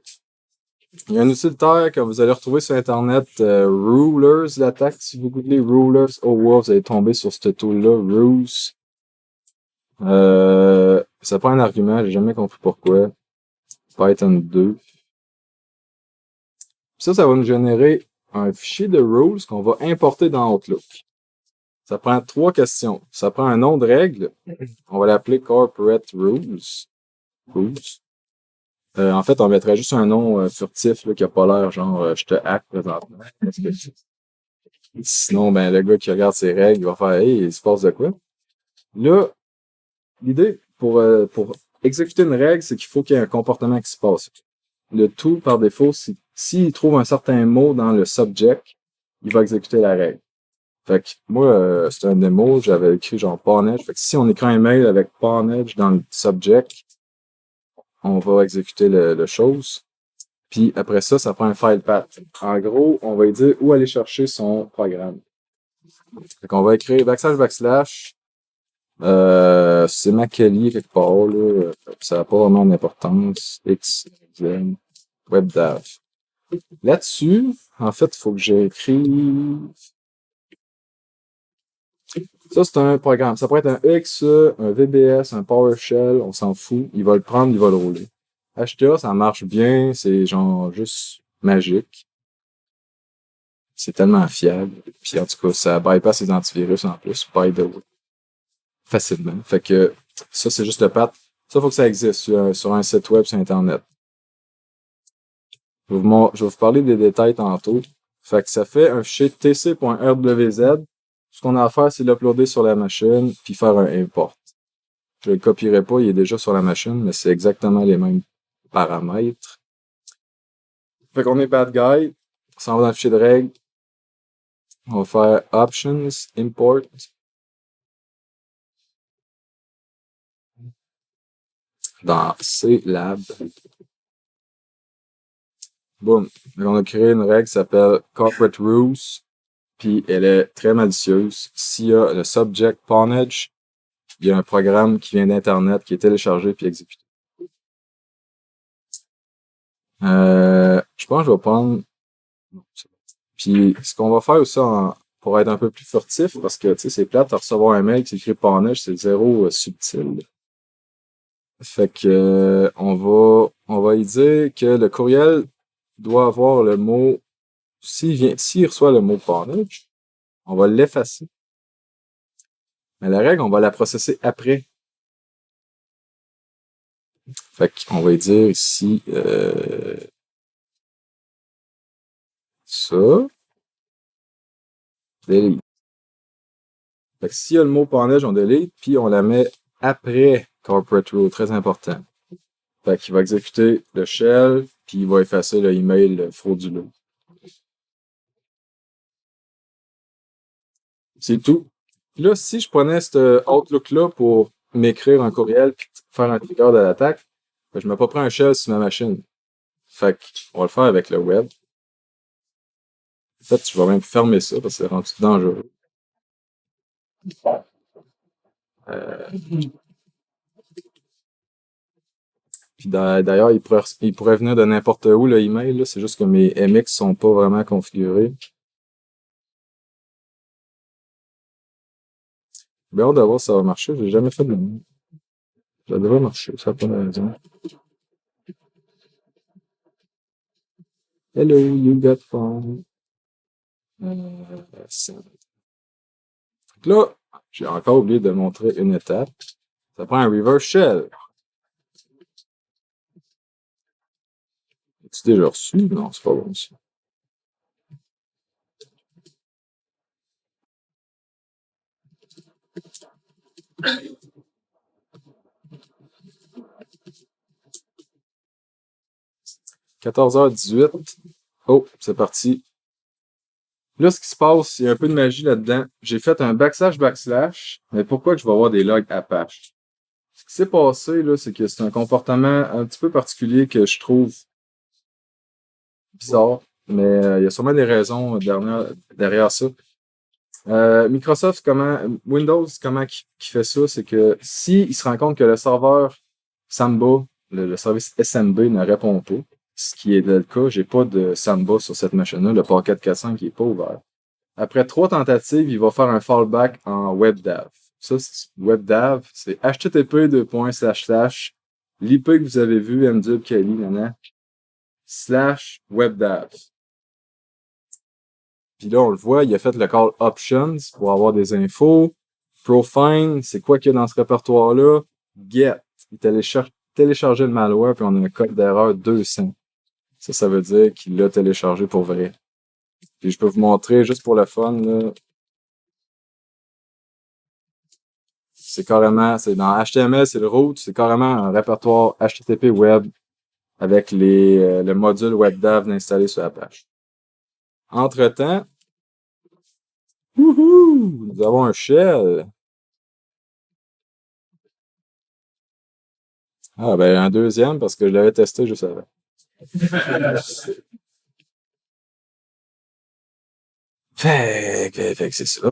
Il y a un utilitaire que vous allez retrouver sur Internet, Rulers, l'attaque. Si vous googlez Rulers, vous allez tomber sur ce tool-là, Rules. Ça prend un argument, j'ai jamais compris pourquoi. Python 2. Ça va nous générer un fichier de rules qu'on va importer dans Outlook. Ça prend 3 questions. Ça prend un nom de règle. On va l'appeler Corporate Rules. En fait, on mettrait juste un nom furtif là, qui a pas l'air genre je te hack présentement. Sinon, ben le gars qui regarde ses règles, il va faire hey, il se passe de quoi? Là, l'idée pour exécuter une règle, c'est qu'il faut qu'il y ait un comportement qui se passe. Le tout, par défaut, s'il trouve un certain mot dans le subject, il va exécuter la règle. Fait que moi, c'est un démo, j'avais écrit genre pawnage. Fait que si on écrit un mail avec pawnage dans le subject, on va exécuter le chose. Puis après ça, ça prend un file path. En gros, on va lui dire où aller chercher son programme. Fait qu'on va écrire // c'est Macaulay quelque part, là. Ça n'a pas vraiment d'importance. X, Z, WebDAV. Là-dessus, en fait, il faut que j'écrive. Ça, c'est un programme. Ça pourrait être un EXE, un VBS, un PowerShell, on s'en fout. Il va le prendre, il va le rouler. HTA, ça marche bien, c'est genre juste magique. C'est tellement fiable. Puis en tout cas, ça bypass les antivirus en plus, by the way. Facilement. Fait que ça, c'est juste le path. Ça, faut que ça existe sur un site web, sur Internet. Je vais vous parler des détails tantôt. Fait que ça fait un fichier tc.rwz. Ce qu'on a à faire, c'est l'uploader sur la machine, puis faire un import. Je le copierai pas, il est déjà sur la machine, mais c'est exactement les mêmes paramètres. Fait qu'on est bad guy. On s'en va dans le fichier de règles. On va faire options, import. dans C-Lab. Boum. Donc, on a créé une règle qui s'appelle Corporate Rules, puis elle est très malicieuse. S'il y a le subject pawnage, il y a un programme qui vient d'Internet qui est téléchargé puis exécuté. Je pense que je vais prendre... Puis, ce qu'on va faire aussi pour être un peu plus furtif, parce que, tu sais, c'est plate de recevoir un mail qui s'écrit pawnage, c'est zéro subtil. Fait que, on va y dire que le courriel doit avoir le mot, s'il reçoit le mot pawnage, on va l'effacer. Mais la règle, on va la processer après. Fait qu'on va y dire ici, ça, delete. Fait que s'il y a le mot pawnage, on delete, puis on la met après corporate rule, très important. Fait qu'il va exécuter le shell, puis il va effacer le email frauduleux. C'est tout. Puis là, si je prenais ce Outlook-là pour m'écrire un courriel puis faire un trigger de l'attaque, ben, je ne mets pas pris un shell sur ma machine. Fait qu'on va le faire avec le web. En fait, je vais même fermer ça parce que c'est rendu dangereux. Puis d'ailleurs, il pourrait venir de n'importe où le email. Là. C'est juste que mes MX sont pas vraiment configurés. J'ai hâte de voir si ça va marcher. J'ai jamais fait de même. Ça devrait marcher, ça n'a pas de raison. Hello, you got phone. Là, j'ai encore oublié de montrer une étape. Ça prend un reverse shell. As-tu déjà reçu? Non, c'est pas bon ça. « 14h18. Oh, c'est parti. Là, ce qui se passe, il y a un peu de magie là-dedans. J'ai fait un //, mais pourquoi que je vais avoir des logs Apache? Ce qui s'est passé, là, c'est que c'est un comportement un petit peu particulier que je trouve bizarre, mais il y a sûrement des raisons derrière ça. Microsoft, Windows, comment qui fait ça, c'est que s'il se rend compte que le serveur Samba, le service SMB ne répond pas, ce qui est le cas, j'ai pas de Samba sur cette machine-là, le Pocket 4.5 qui est pas ouvert. Après 3 tentatives, il va faire un fallback en WebDAV. Ça, c'est WebDAV, c'est http:// l'IP que vous avez vu, mdub, Kali, / WebDAV. Puis là, on le voit, il a fait le call options pour avoir des infos. Profine, c'est quoi qu'il y a dans ce répertoire-là? Get, il téléchargé le malware, puis on a un code d'erreur 200. Ça veut dire qu'il l'a téléchargé pour vrai. Puis je peux vous montrer, juste pour le fun, là. C'est dans HTML, c'est le root, c'est carrément un répertoire HTTP web avec le module WebDAV installé sur Apache. Entre-temps, nous avons un shell. Ah, ben, un deuxième parce que je l'avais testé juste avant. Fait que c'est ça.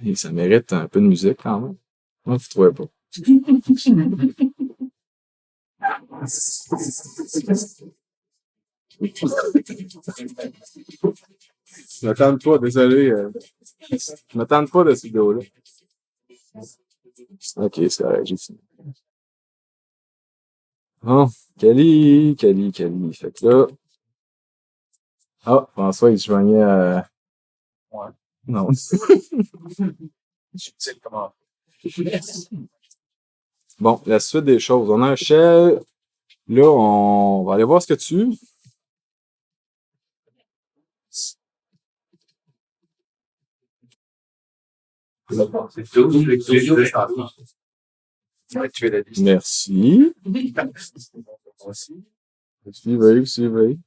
Et ça mérite un peu de musique quand même. Moi, vous trouvez pas. Je m'attends pas, désolé. Je m'attends pas de cette vidéo-là. Ok, c'est correct, j'ai fini. Bon, Kali. Fait que là. Ah, François, il se joignait à. Ouais. Non. Subtil comment. Bon, la suite des choses. On a un shell. Là, on va aller voir ce que tu. C'est tout. Je vais tuer la liste. Merci. Suivez.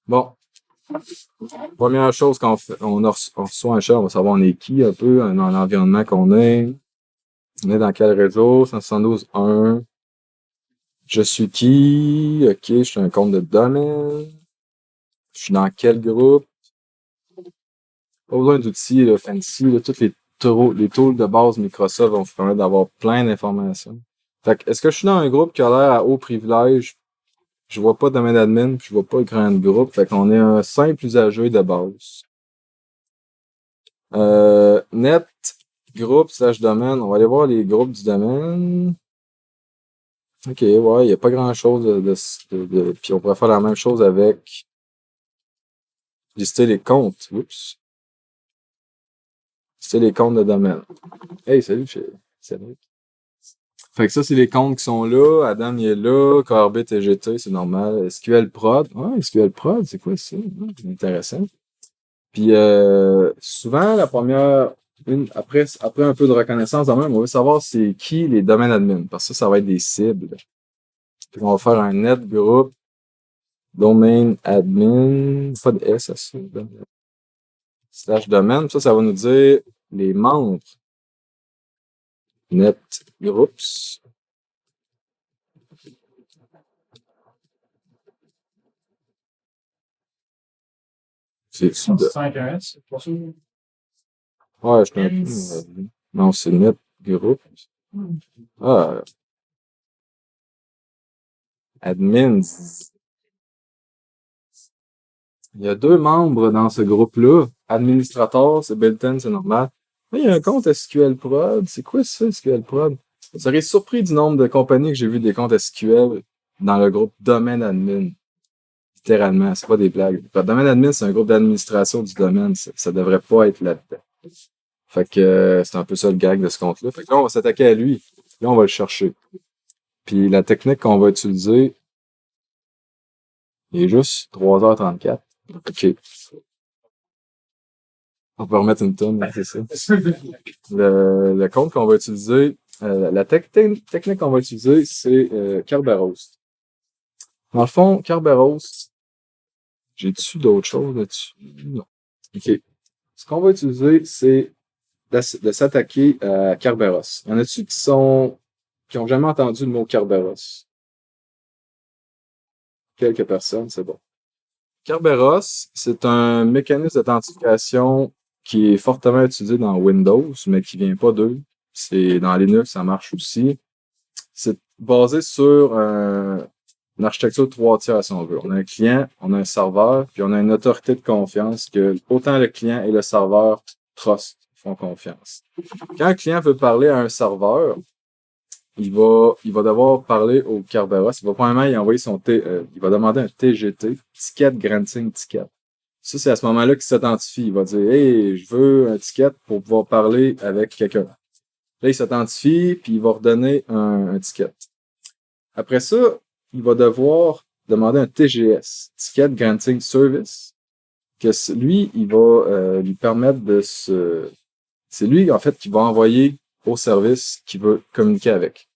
Bon. Première chose qu'on fait, on reçoit un shell, on va savoir on est qui un peu, dans l'environnement qu'on est. On est dans quel réseau? 172.1. Je suis qui? OK, je suis un compte de domaine. Je suis dans quel groupe? Pas besoin d'outils là, fancy. Là, toutes les tools de base Microsoft vont vous permettre d'avoir plein d'informations. Fait que, est-ce que je suis dans un groupe qui a l'air à haut privilège? Je vois pas domaine admin, puis je vois pas écran de groupe. Fait qu'on est un simple usager de base. Net, groupe, /domaine. On va aller voir les groupes du domaine. OK, ouais, il n'y a pas grand-chose puis on pourrait faire la même chose avec lister les comptes. Oups. Lister les comptes de domaine. Hey, salut, Cédric. Fait que ça, c'est les comptes qui sont là. Adam, il est là. Corbit et GT, c'est normal. SQL Prod. Ouais, SQL Prod, c'est quoi ça? C'est intéressant. Puis souvent, la première, après un peu de reconnaissance de même, on veut savoir c'est qui les domaines admin. Parce que ça va être des cibles. Puis on va faire un net group domain admin. Pas de S à ça. /domaine. Ça va nous dire les membres. Net groups. C'est-tu de... 5 c'est pas sûr. Ouais, je suis un peu... Non, c'est net group. Ah. Admins. Il y a 2 membres dans ce groupe-là. Administrateur, c'est built-in, c'est normal. Mais il y a un compte SQL Prod. C'est quoi ça, SQL Prod? Vous serez surpris du nombre de compagnies que j'ai vu des comptes SQL dans le groupe domaine admin. Littéralement, c'est pas des blagues. Le domaine admin, c'est un groupe d'administration du domaine. Ça devrait pas être là-dedans. Fait que c'est un peu ça le gag de ce compte-là. Fait que là, on va s'attaquer à lui. Là, on va le chercher. Puis la technique qu'on va utiliser, il est juste 3h34. OK. On peut remettre une tonne, c'est ça. Le compte qu'on va utiliser, la technique qu'on va utiliser, c'est Kerberos. Dans le fond, Kerberos, j'ai-tu d'autres choses là-dessus? Non. OK. Ce qu'on va utiliser, c'est de s'attaquer à Kerberos. Y en a-tu qui ont jamais entendu le mot Kerberos? Quelques personnes, c'est bon. Kerberos, c'est un mécanisme d'authentification qui est fortement utilisé dans Windows, mais qui vient pas d'eux. C'est dans Linux, ça marche aussi. C'est basé sur une architecture de 3 tiers, si on veut. On a un client, on a un serveur, puis on a une autorité de confiance que autant le client et le serveur font confiance. Quand un client veut parler à un serveur, il va devoir parler au Kerberos. Il va premièrement y envoyer il va demander un TGT, Ticket Granting Ticket. Ça, c'est à ce moment-là qu'il s'identifie. Il va dire, hey, je veux un ticket pour pouvoir parler avec quelqu'un. Là, il s'identifie, puis il va redonner un ticket. Après ça, il va devoir demander un TGS, Ticket Granting Service, que lui, il va lui permettre c'est lui, en fait, qui va envoyer au service qui veut communiquer avec.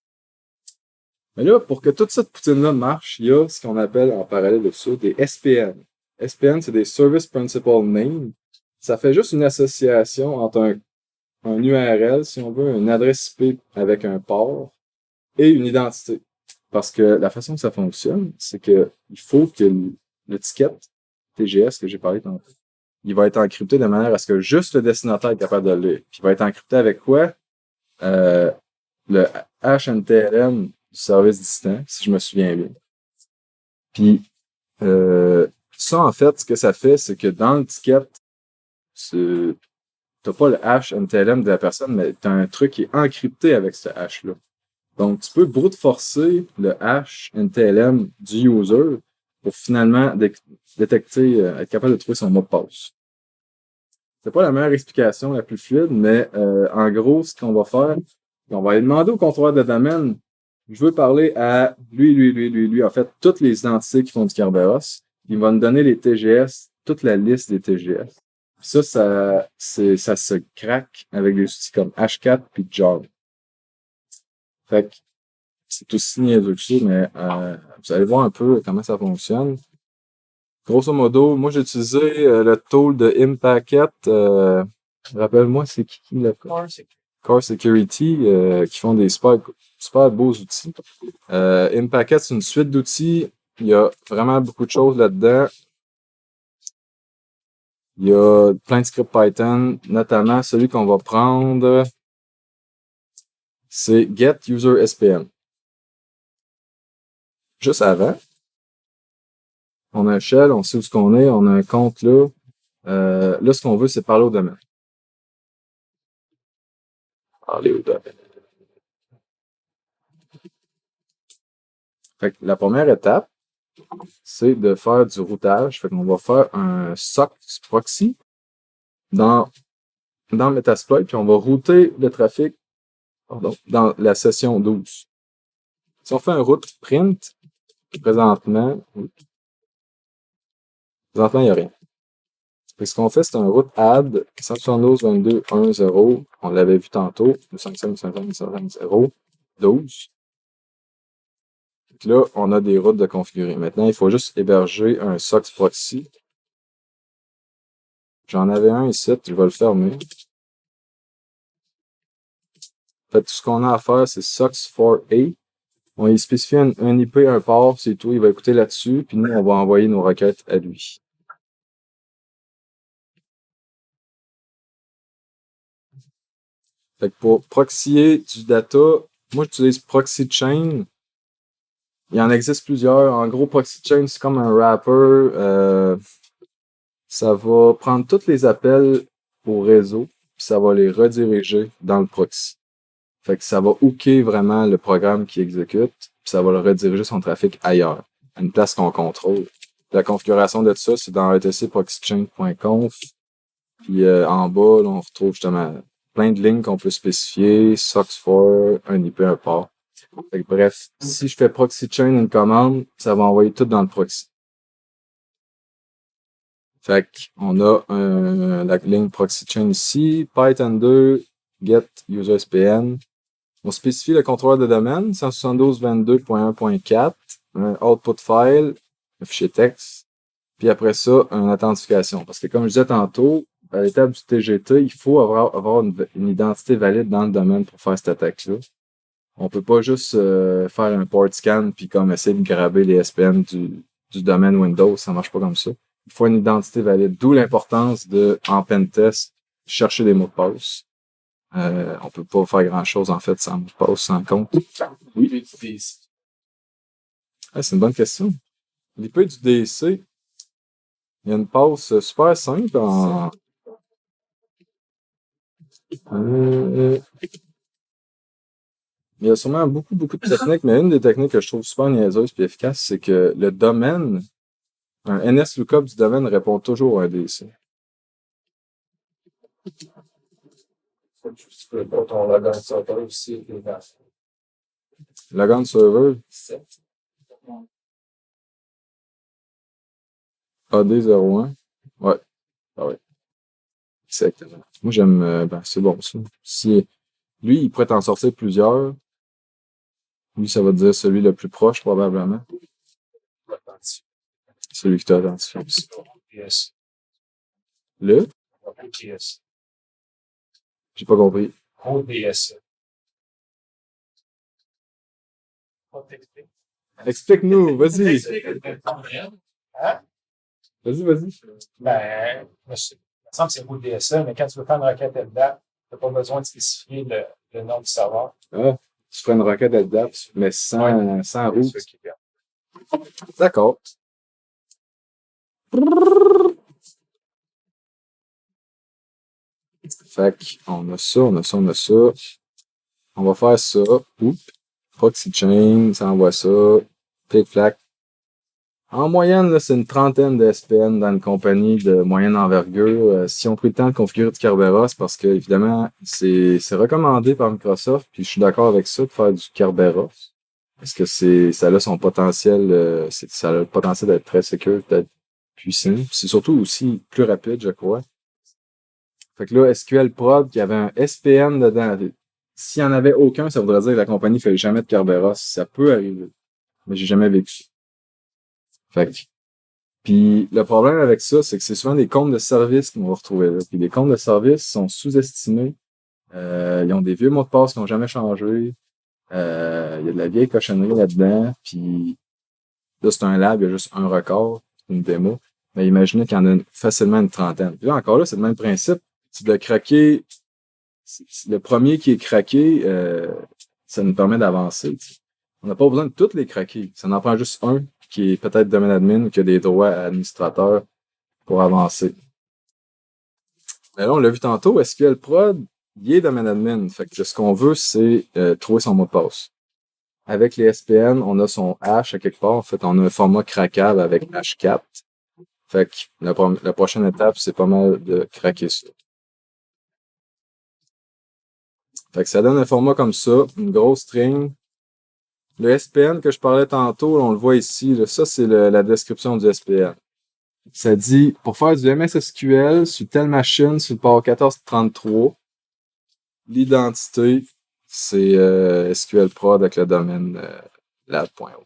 Mais là, pour que toute cette poutine-là marche, il y a ce qu'on appelle en parallèle de ça des SPN. SPN, c'est des Service Principal Name. Ça fait juste une association entre un URL, si on veut, une adresse IP avec un port et une identité. Parce que la façon que ça fonctionne, c'est que il faut que le ticket TGS que j'ai parlé tantôt, il va être encrypté de manière à ce que juste le destinataire est capable de le lire. Puis il va être encrypté avec quoi? Le HNTLM du service distant, si je me souviens bien. Puis ça, en fait, ce que ça fait, c'est que dans le ticket, t'as pas le hash NTLM de la personne, mais t'as un truc qui est encrypté avec ce hash-là. Donc, tu peux brute forcer le hash NTLM du user pour finalement détecter, être capable de trouver son mot de passe. C'est pas la meilleure explication, la plus fluide, mais en gros, ce qu'on va faire, on va aller demander au contrôleur de domaine, je veux parler à lui, en fait, toutes les identités qui font du Kerberos. Il va nous donner les TGS, toute la liste des TGS. Ça se craque avec des outils comme Hashcat puis Jar. Fait que c'est aussi niaiseux que ça, mais vous allez voir un peu comment ça fonctionne. Grosso modo, moi j'ai utilisé le tool de Impacket. Rappelle-moi, c'est qui le code? Core Security, qui font des super beaux outils. Impacket, c'est une suite d'outils. Il y a vraiment beaucoup de choses là-dedans. Il y a plein de scripts Python, notamment celui qu'on va prendre, c'est Get User SPN. Juste avant, on a un shell, on sait où ce qu'on est, on a un compte là. Là, ce qu'on veut, c'est parler au domaine. Parler au domaine. Fait que la première étape, c'est de faire du routage. Fait qu'on va faire un SOC proxy dans Metasploit, puis on va router le trafic dans la session 12. Si on fait un route print, présentement, il n'y a rien. Fait que ce qu'on fait, c'est un route add 172.22.1.0. On l'avait vu tantôt, 255.255.255.0, 12. Là, on a des routes de configurer. Maintenant, il faut juste héberger un SOC proxy. J'en avais un ici, je vais le fermer. En fait, tout ce qu'on a à faire, c'est SOX4A. On y spécifie un IP, un port, c'est tout. Il va écouter là-dessus, puis nous, on va envoyer nos requêtes à lui. Fait que pour proxyer du data, moi, j'utilise ProxyChain. Il en existe plusieurs. En gros, ProxyChain, c'est comme un wrapper. Ça va prendre tous les appels au réseau, puis ça va les rediriger dans le proxy. Fait que ça va hooker vraiment le programme qui exécute, puis ça va le rediriger son trafic ailleurs, à une place qu'on contrôle. La configuration de ça, c'est dans etcproxychain.conf. Puis en bas, là, on retrouve justement plein de lignes qu'on peut spécifier, SOX4, un IP, un port. Fait que, bref, si je fais ProxyChain une commande, ça va envoyer tout dans le proxy. Fait qu'on a la ligne ProxyChain ici, Python 2, get user SPN. On spécifie le contrôleur de domaine, 172.22.1.4, un output file, un fichier texte, puis après ça, une authentification. Parce que comme je disais tantôt, à l'étape du TGT, il faut avoir une identité valide dans le domaine pour faire cette attaque-là. On peut pas juste faire un port scan puis comme essayer de graber les SPN du domaine Windows, ça marche pas comme ça. Il faut une identité valide, d'où l'importance de, en pentest, chercher des mots de passe. On peut pas faire grand-chose, en fait, sans mot de passe, sans compte. Oui. Ah, c'est une bonne question. L'IP du DEC, il y a une passe super simple en... Il y a sûrement beaucoup de techniques, mais une des techniques que je trouve super niaiseuse et efficace, c'est que le domaine, un NSLOOKUP du domaine répond toujours à un DEC. Tu peux pas ton logon server aussi. Logon server, AD01. Ouais. Ah ouais. Exactement. Moi, j'aime, c'est bon, ça. Si, lui, il pourrait en sortir plusieurs. Lui, ça va dire celui le plus proche, probablement. Celui qui t'a identifié aussi. Le? J'ai pas compris. ODS. Explique-nous, vas-y. Hein? Vas-y. Ben, il me semble que c'est ODSE, mais quand tu veux faire une requête LDAP, tu n'as pas besoin de spécifier le nom du serveur. Ah, tu ferais une requête LDAP, mais sans route. D'accord. Fait qu'on a ça. On va faire ça. Oups. ProxyChain, ça envoie ça. Flic-flac. En moyenne, là, c'est une trentaine de SPN dans une compagnie de moyenne envergure. Si on prit le temps de configurer du Kerberos, parce que, évidemment, c'est recommandé par Microsoft, puis je suis d'accord avec ça, de faire du Kerberos. Parce que ça a son potentiel, ça a le potentiel d'être très sécure, d'être puissant. C'est surtout aussi plus rapide, je crois. Fait que là, SQL Prod, qui avait un SPN dedans. S'il n'y en avait aucun, ça voudrait dire que la compagnie ne fait jamais de Kerberos. Ça peut arriver. Mais j'ai jamais vécu. Fait que, puis le problème avec ça, c'est que c'est souvent des comptes de service qu'on va retrouver là. Puis les comptes de service sont sous-estimés. Ils ont des vieux mots de passe qui n'ont jamais changé. Il y a de la vieille cochonnerie là-dedans. Puis là, c'est un lab, il y a juste un record, une démo. Mais imaginez qu'il y en a facilement une trentaine. Puis là, encore là, c'est le même principe. C'est de craquer. C'est le premier qui est craqué, ça nous permet d'avancer. T'sais. On n'a pas besoin de toutes les craquer. Ça en prend juste un qui est peut-être domaine admin ou qui a des droits à administrateur pour avancer. Mais là, on l'a vu tantôt, SQL Prod, il est domaine admin. Fait que ce qu'on veut, c'est trouver son mot de passe. Avec les SPN, on a son hash à quelque part. En fait, on a un format craquable avec hashcat. Fait que la prochaine étape, c'est pas mal de craquer ça. Fait que ça donne un format comme ça, une grosse string. Le SPN que je parlais tantôt, on le voit ici, là, ça c'est la description du SPN. Ça dit, pour faire du MS SQL sur telle machine, sur le port 1433, l'identité, c'est SQL Prod avec le domaine lab.o.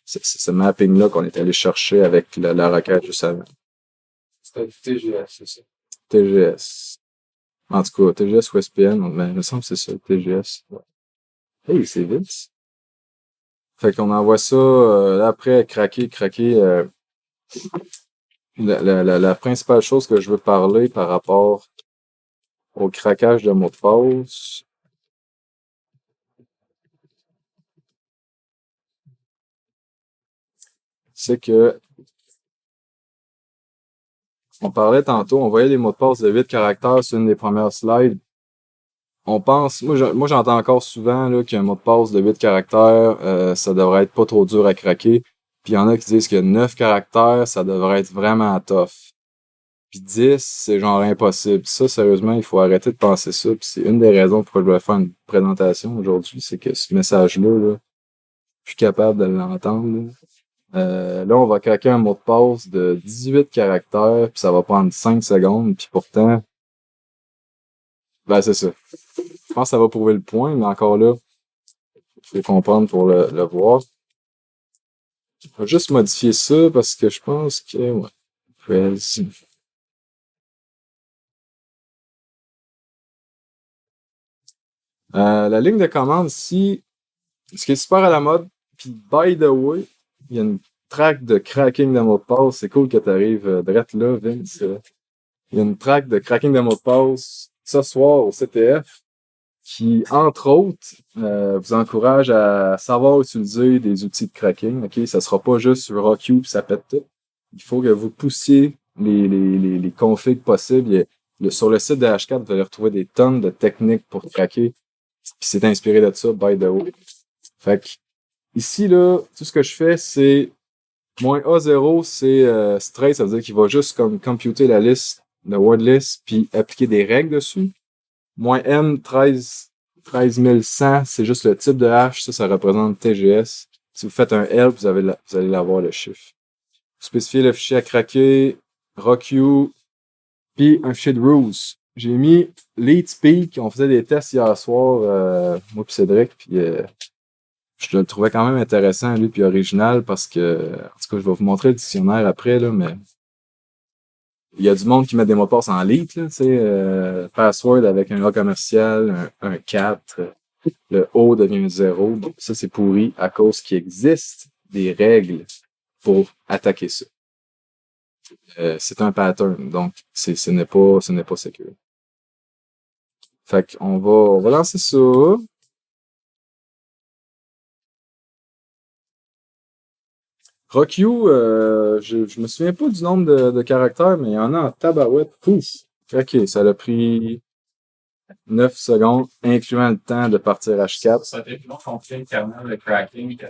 C'est ce mapping-là qu'on est allé chercher avec la requête juste avant. C'était du TGS, c'est ça. TGS. En tout cas, TGS ou SPN, mais il me semble que c'est ça, TGS. Ouais. Hey, c'est vite. Fait qu'on envoie ça, là, après, craquer. La principale chose que je veux parler par rapport au craquage de mots de passe, c'est que on parlait tantôt, on voyait les mots de passe de 8 caractères sur une des premières slides. On pense, moi j'entends encore souvent là, qu'un mot de passe de 8 caractères, ça devrait être pas trop dur à craquer. Puis il y en a qui disent que 9 caractères, ça devrait être vraiment tough. Puis 10, c'est genre impossible. Ça, sérieusement, il faut arrêter de penser ça. Puis c'est une des raisons pourquoi je voulais faire une présentation aujourd'hui, c'est que ce message-là, là, je suis capable de l'entendre. Là, on va craquer un mot de passe de 18 caractères, puis ça va prendre 5 secondes, puis pourtant, ben c'est ça. Je pense que ça va prouver le point, mais encore là, il faut comprendre pour le voir. Je vais juste modifier ça parce que je pense que, ouais, Press. La ligne de commande ici, ce qui est super à la mode, puis by the way, il y a une track de cracking de mot de passe. C'est cool que tu arrives direct là, Vince. Il y a une track de cracking de mot de passe ce soir au CTF qui, entre autres, vous encourage à savoir utiliser des outils de cracking. Ok, ça sera pas juste sur RockU puis ça pète tout. Il faut que vous poussiez les configs possibles. Sur le site de H4, vous allez retrouver des tonnes de techniques pour craquer. Puis c'est inspiré de ça, by the way. Fait que, ici, là, tout ce que je fais, c'est moins A0, c'est straight, ça veut dire qu'il va juste comme computer la liste de word list puis appliquer des règles dessus. Moins M, 13100, c'est juste le type de hash, ça représente TGS. Si vous faites un help, vous allez l'avoir le chiffre. Vous spécifiez le fichier à craquer, RockU, puis un fichier de rules. J'ai mis lead speak, on faisait des tests hier soir, moi puis Cédric, puis je le trouvais quand même intéressant, lui, puis original, parce que, en tout cas, je vais vous montrer le dictionnaire après, là, mais il y a du monde qui met des mots de passe en lead, là, tu sais, password avec un A commercial, un 4, le O devient un 0. Bon, ça, c'est pourri à cause qu'il existe des règles pour attaquer ça. C'est un pattern, donc ce n'est pas sécure. Fait qu'on on va lancer ça. RockU, je me souviens pas du nombre de caractères, mais il y en a en tabarouette. Pouf! Ok, ça a pris 9 secondes, incluant le temps de partir H4. Ça fait plus long qu'on fait le kernel de cracking que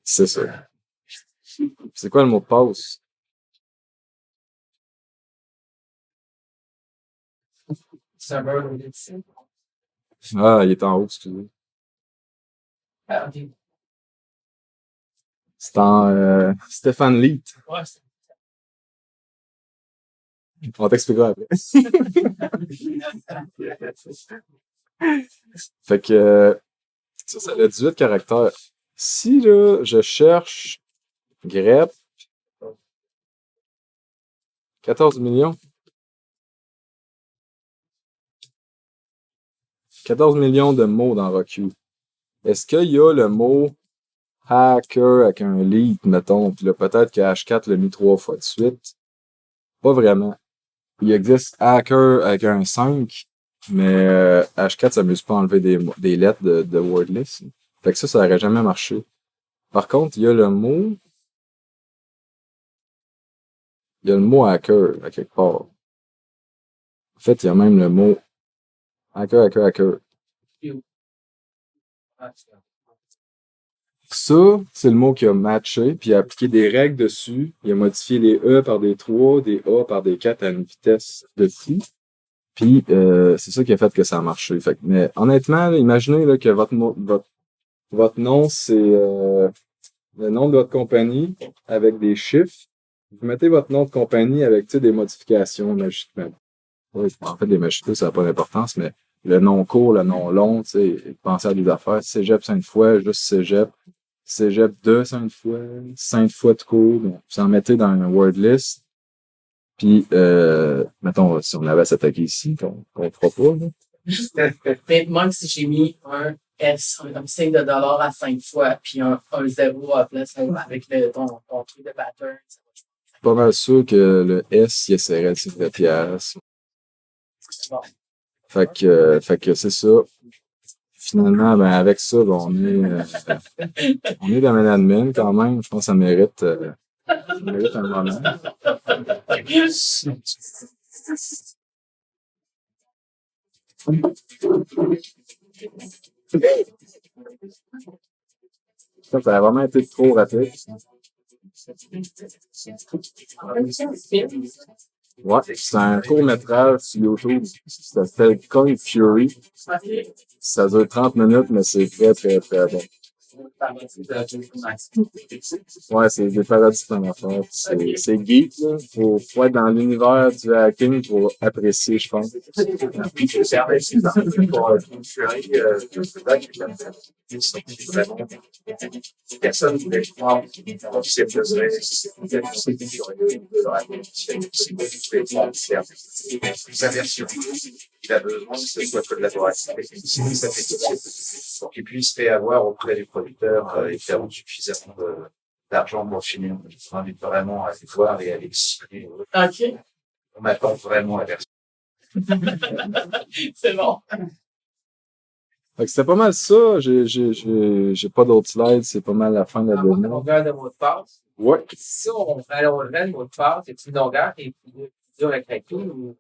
C'est ça. C'est quoi le mot de passe? Serveur de Ah, il est en haut, excusez. C'est en Stéphane Leet. Ouais, On t'expliquera après. Fait que ça a 18 caractères. Si là, je cherche grep 14 millions. 14 millions de mots dans Roku. Est-ce qu'il y a le mot hacker avec un lead, mettons, puis là, peut-être que H4 l'a mis 3 fois de suite? Pas vraiment. Il existe hacker avec un 5, mais H4 s'amuse pas à enlever des lettres de wordlist. Fait que ça aurait jamais marché. Par contre, il y a le mot hacker à quelque part. En fait, il y a même le mot hacker. Ça, c'est le mot qui a matché, puis il a appliqué des règles dessus. Il a modifié les E par des 3, des A par des 4 à une vitesse de fou. Puis c'est ça qui a fait que ça a marché. Fait que, mais honnêtement, là, imaginez là, que votre nom, c'est le nom de votre compagnie avec des chiffres. Vous mettez votre nom de compagnie avec des modifications magiquement. Oui, en fait, les majuscules, ça n'a pas d'importance, mais le nom court, le nom long, pensez à des affaires. Cégep 5 fois, juste Cégep. Cégep 2 5 fois, 5 fois de cours. Donc, vous en mettez dans un word list. Puis, mettons, si on avait s'attaquer ici, qu'on fera pas, là. Mais même si j'ai mis un S, un signe de dollar à 5 fois, puis un 0 à place avec ton truc de pattern, ça va. Pas mal sûr que le S, il essaierait le signe de pièce. Bon. Fait que c'est ça. Finalement, ben, avec ça, ben, on est domaine admin quand même. Je pense que ça mérite un moment. Ça a vraiment été trop rapide. Ouais, c'est un court-métrage sur YouTube. Ça s'appelle Kung Fury. Ça dure 30 minutes, mais c'est très, très, très bon. Ouais, c'est des parodies plein d'affaires. C'est geek, là. Faut être dans l'univers du hacking pour apprécier, je pense. Personne ne voulait croire c'est sa version. Il a besoin que ce soit collaboratif avec lui, ça fait possible pour qu'il puisse réavoir auprès du producteur et faire suffisamment d'argent pour finir. Je invite vraiment à aller voir et à l'expliquer. OK. On m'attend vraiment à la version. C'est bon. Fait que c'était pas mal ça. J'ai pas d'autres slides. C'est pas mal la fin de la La démo. longueur de mot de passe. Ouais. Si on allongerait le mot de passe, c'est une longueur qui est plus dure à craquer ou.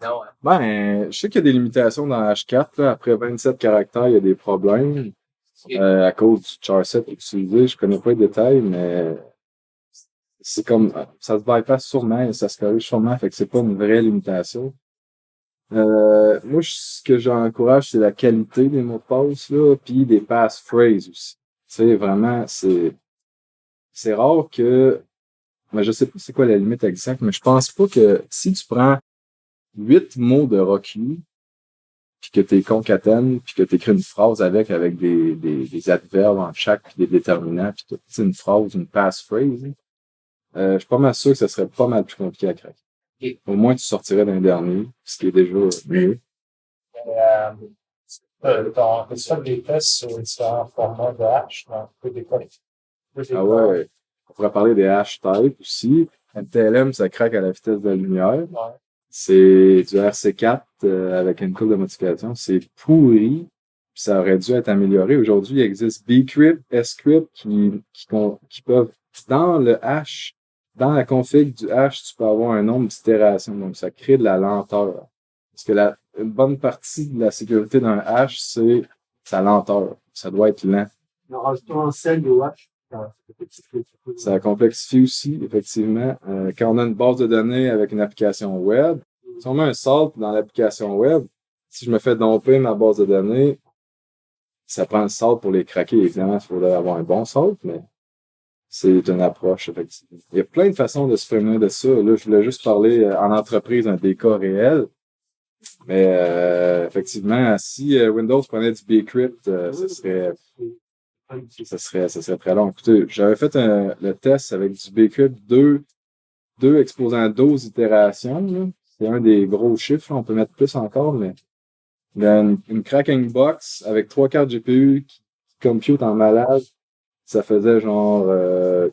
Non, hein. Ben, je sais qu'il y a des limitations dans H4, là. Après 27 caractères, il y a des problèmes. À cause du charset utilisé. Je connais pas les détails, mais c'est comme, ça se bypass sûrement et ça se corrige sûrement. Fait que c'est pas une vraie limitation. Moi, ce que j'encourage, c'est la qualité des mots de passe, là, puis des passphrases aussi. Tu sais, vraiment, c'est rare que, mais je sais pas c'est quoi la limite exacte, mais je pense pas que si tu prends 8 mots de Roku, puis que tu concatènes, puis que tu écris une phrase avec des adverbes en chaque, puis des déterminants, puis tout, une phrase, une passphrase, je suis pas mal sûr que ça serait pas mal plus compliqué à craquer. Okay. Au moins, tu sortirais d'un dernier, ce qui est déjà mieux. Peux-tu faire des tests sur différents formats de hash? Ah ouais, on pourrait parler des hash types aussi. MTLM, ça craque à la vitesse de la lumière. Ouais. C'est du RC4 avec une couple de modifications. C'est pourri. Ça aurait dû être amélioré. Aujourd'hui, il existe Bcrypt, Scrypt qui peuvent, dans le hash, dans la config du hash, tu peux avoir un nombre d'itérations. Donc, ça crée de la lenteur. Parce que une bonne partie de la sécurité d'un hash, c'est sa lenteur. Ça doit être lent. En rajoutant un sel au hash, Ça complexifie aussi, effectivement. Quand on a une base de données avec une application web, si on met un salt dans l'application web, si je me fais domper ma base de données, ça prend le salt pour les craquer. Évidemment, il faudrait avoir un bon salt, mais c'est une approche, effectivement. Il y a plein de façons de se prémunir de ça. Là, je voulais juste parler en entreprise d'un des cas réels. Mais effectivement, si Windows prenait du Bcrypt, ça serait très long. Écoutez, j'avais fait le test avec du Bcrypt 2 exposant 12 itérations. Là. C'est un des gros chiffres. On peut mettre plus encore, mais Il a une cracking box avec 3 cartes GPU qui compute en malade. Ça faisait genre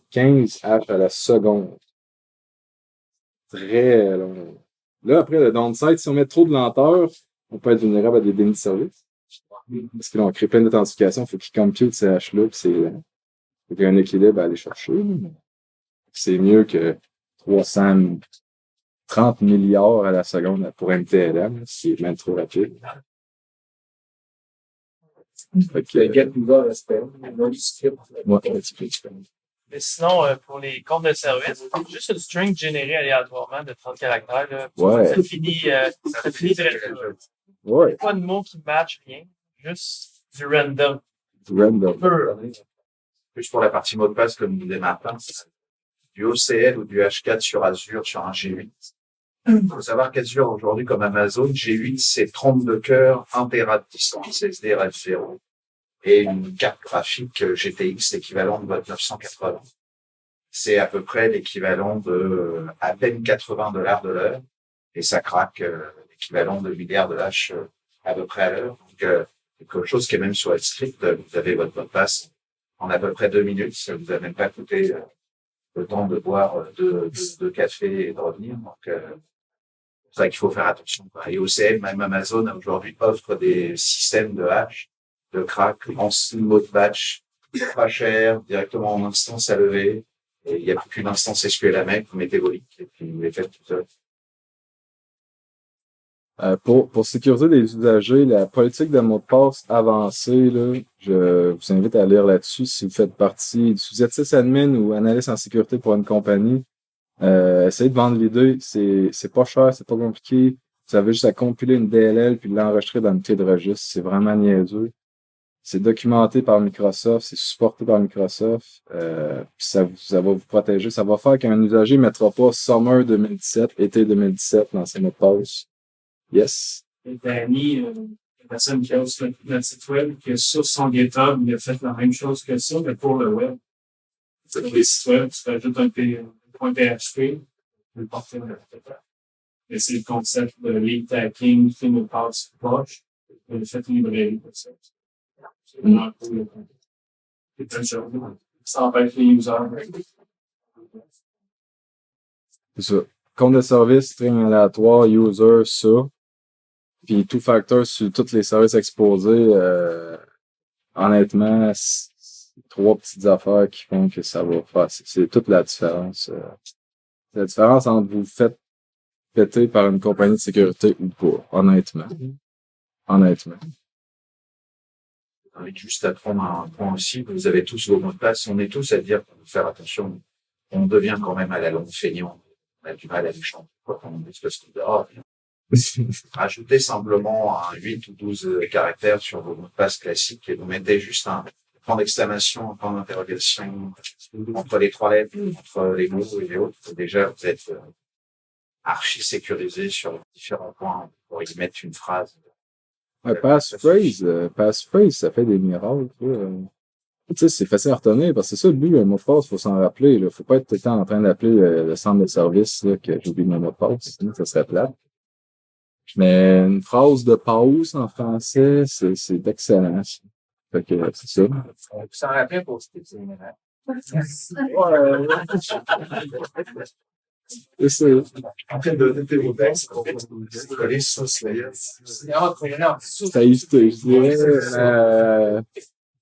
15 H à la seconde. Très long. Là, après, le downside, si on met trop de lenteur, on peut être vulnérable à des dénis de service. Parce que là, on crée plein d'authentifications, il faut qu'ils compute ces H-là, puis c'est lent. Il y a un équilibre à aller chercher. C'est mieux que 330 milliards à la seconde pour MTLM, ce qui est même trop rapide. Fait que, Le get user respect, non du script. ouais, un petit peu différent. Mais sinon, pour les comptes de service, juste une string générée aléatoirement de 30 caractères, là, Ouais. ça finit direct là. Ouais, Pas de mots qui matchent, rien. Juste du random. random. Pur. Plus pour la partie mot de passe, comme disait Martin, du OCL ou du H4 sur Azure, sur un G8. Il faut savoir qu'Azure, aujourd'hui, comme Amazon, G8, c'est 32 cœurs, 1 Tera de distance SSD RAID 0 et une carte graphique GTX équivalent de votre 980. C'est à peu près l'équivalent de à peine $80 de l'heure et ça craque l'équivalent de milliards de H à peu près à l'heure. Donc, quelque chose qui est même sur Script, vous avez votre mot de passe en à peu près 2 minutes. Ça vous a même pas coûté le temps de boire deux cafés et de revenir. Donc, c'est ça qu'il faut faire attention, quoi. Et OCL, même Amazon, aujourd'hui, offre des systèmes de hash, de crack, en mode batch, pas cher, directement en instance à lever. Et il n'y a plus qu'une instance SQL à mettre, vous mettez vos links et puis vous les faites tout seul. Pour sécuriser les usagers, la politique de mot de passe avancée, là, je vous invite à lire là-dessus si vous faites partie, si vous êtes sysadmin ou analyste en sécurité pour une compagnie. Essayez de vendre l'idée, c'est pas cher, c'est pas compliqué. Vous avez juste à compiler une DLL puis l'enregistrer dans une clé de registre. C'est vraiment niaiseux. C'est documenté par Microsoft, c'est supporté par Microsoft. Puis ça va vous protéger. Ça va faire qu'un usager ne mettra pas Summer 2017, été 2017 dans ses mots de passe. Yes. Et Danny, la personne qui a aussi notre site web, qui est sur son GitHub, il a fait la même chose que ça, mais pour le web. Sur les sites web, tu rajoutes un point PHP, tu peux le porter dans le répertoire. Et c'est le concept de lead tagging, clean mot de passe proche. Il a fait une librairie pour ça. C'est vraiment cool. C'est plein de choses. Ça empêche les users. C'est ça. Compte de service, string aléatoire, user, ça. Puis tout facteur sur tous les services exposés, honnêtement, c'est 3 petites affaires qui font que ça va faire. C'est toute la différence. C'est la différence entre vous faites péter par une compagnie de sécurité ou pas, honnêtement. Honnêtement. Avec juste à prendre un point aussi, vous avez tous vos mots de passe, on est tous à dire pour faire attention. On devient quand même à la longue feignant. On a du mal à les changer. Quand on dit parce que rajoutez simplement un 8 ou 12 caractères sur vos mots de passe classiques et vous mettez juste un point d'exclamation, un point d'interrogation entre les 3 lettres, entre les mots et les autres. Déjà, vous êtes archi sécurisé sur différents points pour y mettre une phrase. Ouais, passphrase, ça fait des miracles. Tu sais, c'est facile à retenir parce que c'est ça le but, un mot de passe, faut s'en rappeler. Là. Faut pas être tout le temps en train d'appeler le centre de service là, que j'oublie mon mot de passe, sinon ça serait plate. Mais une phrase de pause en français, c'est excellent. Fait que c'est ça. On peut s'en rappeler pour ce type de général. C'est ça. En train de noter vos textes, c'est collé sur Slayer. Ça y est, je dirais,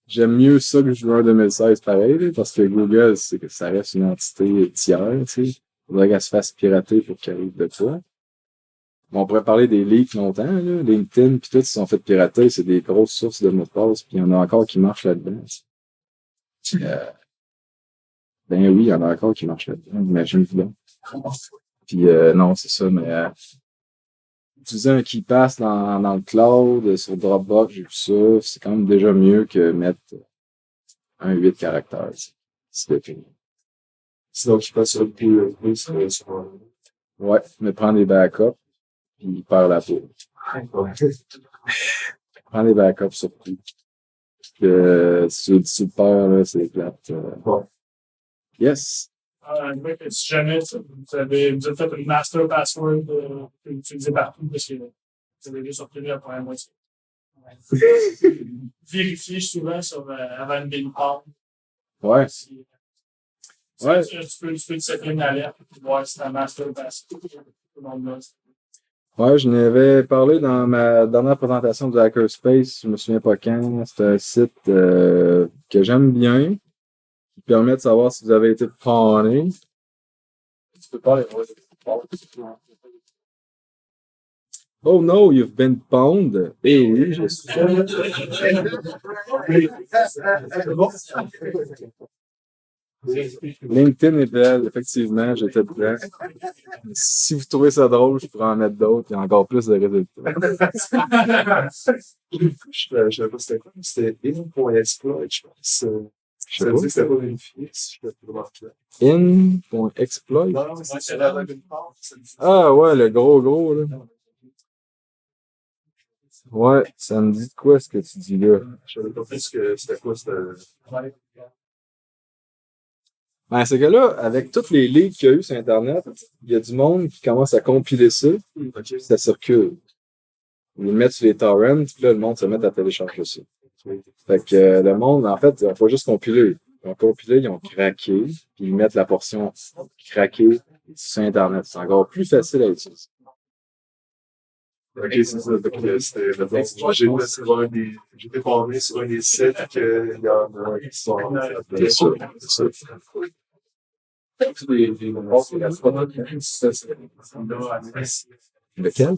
j'aime mieux ça que juin 2016, pareil, là, parce que Google, c'est que ça reste une entité tiers, tu sais. Il faudrait qu'elle se fasse pirater pour qu'elle arrive de quoi. Bon, on pourrait parler des leaks longtemps, là. LinkedIn pis tout, ils se sont fait pirater, c'est des grosses sources de mots de passe, puis il y en a encore qui marchent là-dedans. Ben oui, il y en a encore qui marchent là-dedans, imagine-vous donc. Puis non, c'est ça, mais utiliser un KeePass dans le cloud, sur Dropbox, j'ai vu ça, c'est quand même déjà mieux que mettre un 8 caractères. C'est fini. Sinon, tu passes sur le plus, Ouais, mais prends des backups, puis perds la peau. Prends des backups surtout. Si tu le perds, là, c'est plate. Yes. Si jamais vous avez fait une master password que vous utilisez partout, parce que vous avez juste obtenu la première moitié. Vérifier souvent avant une bin pump. Ouais. Ouais. Tu peux te setter une alerte pour voir si ta master passe. Tout le monde là. Ouais, je n'avais parlé dans ma dernière présentation du Hackerspace, je me souviens pas quand. C'est un site que j'aime bien, qui permet de savoir si vous avez été pawné. Tu peux pas les voir. Oh no, you've been pawned. Eh oui, je suis. LinkedIn est belle, effectivement, j'étais dedans. Si vous trouvez ça drôle, je pourrais en mettre d'autres, il y a encore plus de résultats. Je savais pas c'était quoi, mais c'était in.exploit, je pense. Je sais Ça pas. dit que c'était pas vérifié, si je peux le remarquer. In.exploit. Non, mais c'est la une part, ça dit. Ah ouais, le gros, là. Ouais, ça me dit de quoi ce que tu dis là? Je savais pas plus que c'était quoi, c'était. Ben, c'est que là, avec toutes les leaks qu'il y a eu sur Internet, il y a du monde qui commence à compiler ça, puis ça circule. Ils le mettent sur les torrents, puis là, le monde se met à télécharger ça. Fait que le monde, en fait, il faut juste compiler. Ils ont compilé, ils ont craqué, puis ils mettent la portion craquée sur Internet. C'est encore plus facile à utiliser. Ok, c'est ça. Donc, c'était j'étais formé sur un des sites qu'il y en a qui sont. C'est ça, c'est ça. Lequel?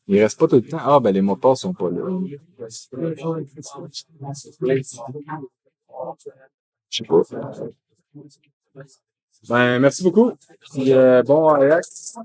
Il reste pas tout le temps. Ah, ben les mots de passe sont pas là. Je sais pas. Ben, merci beaucoup. Puis, bon Ajax.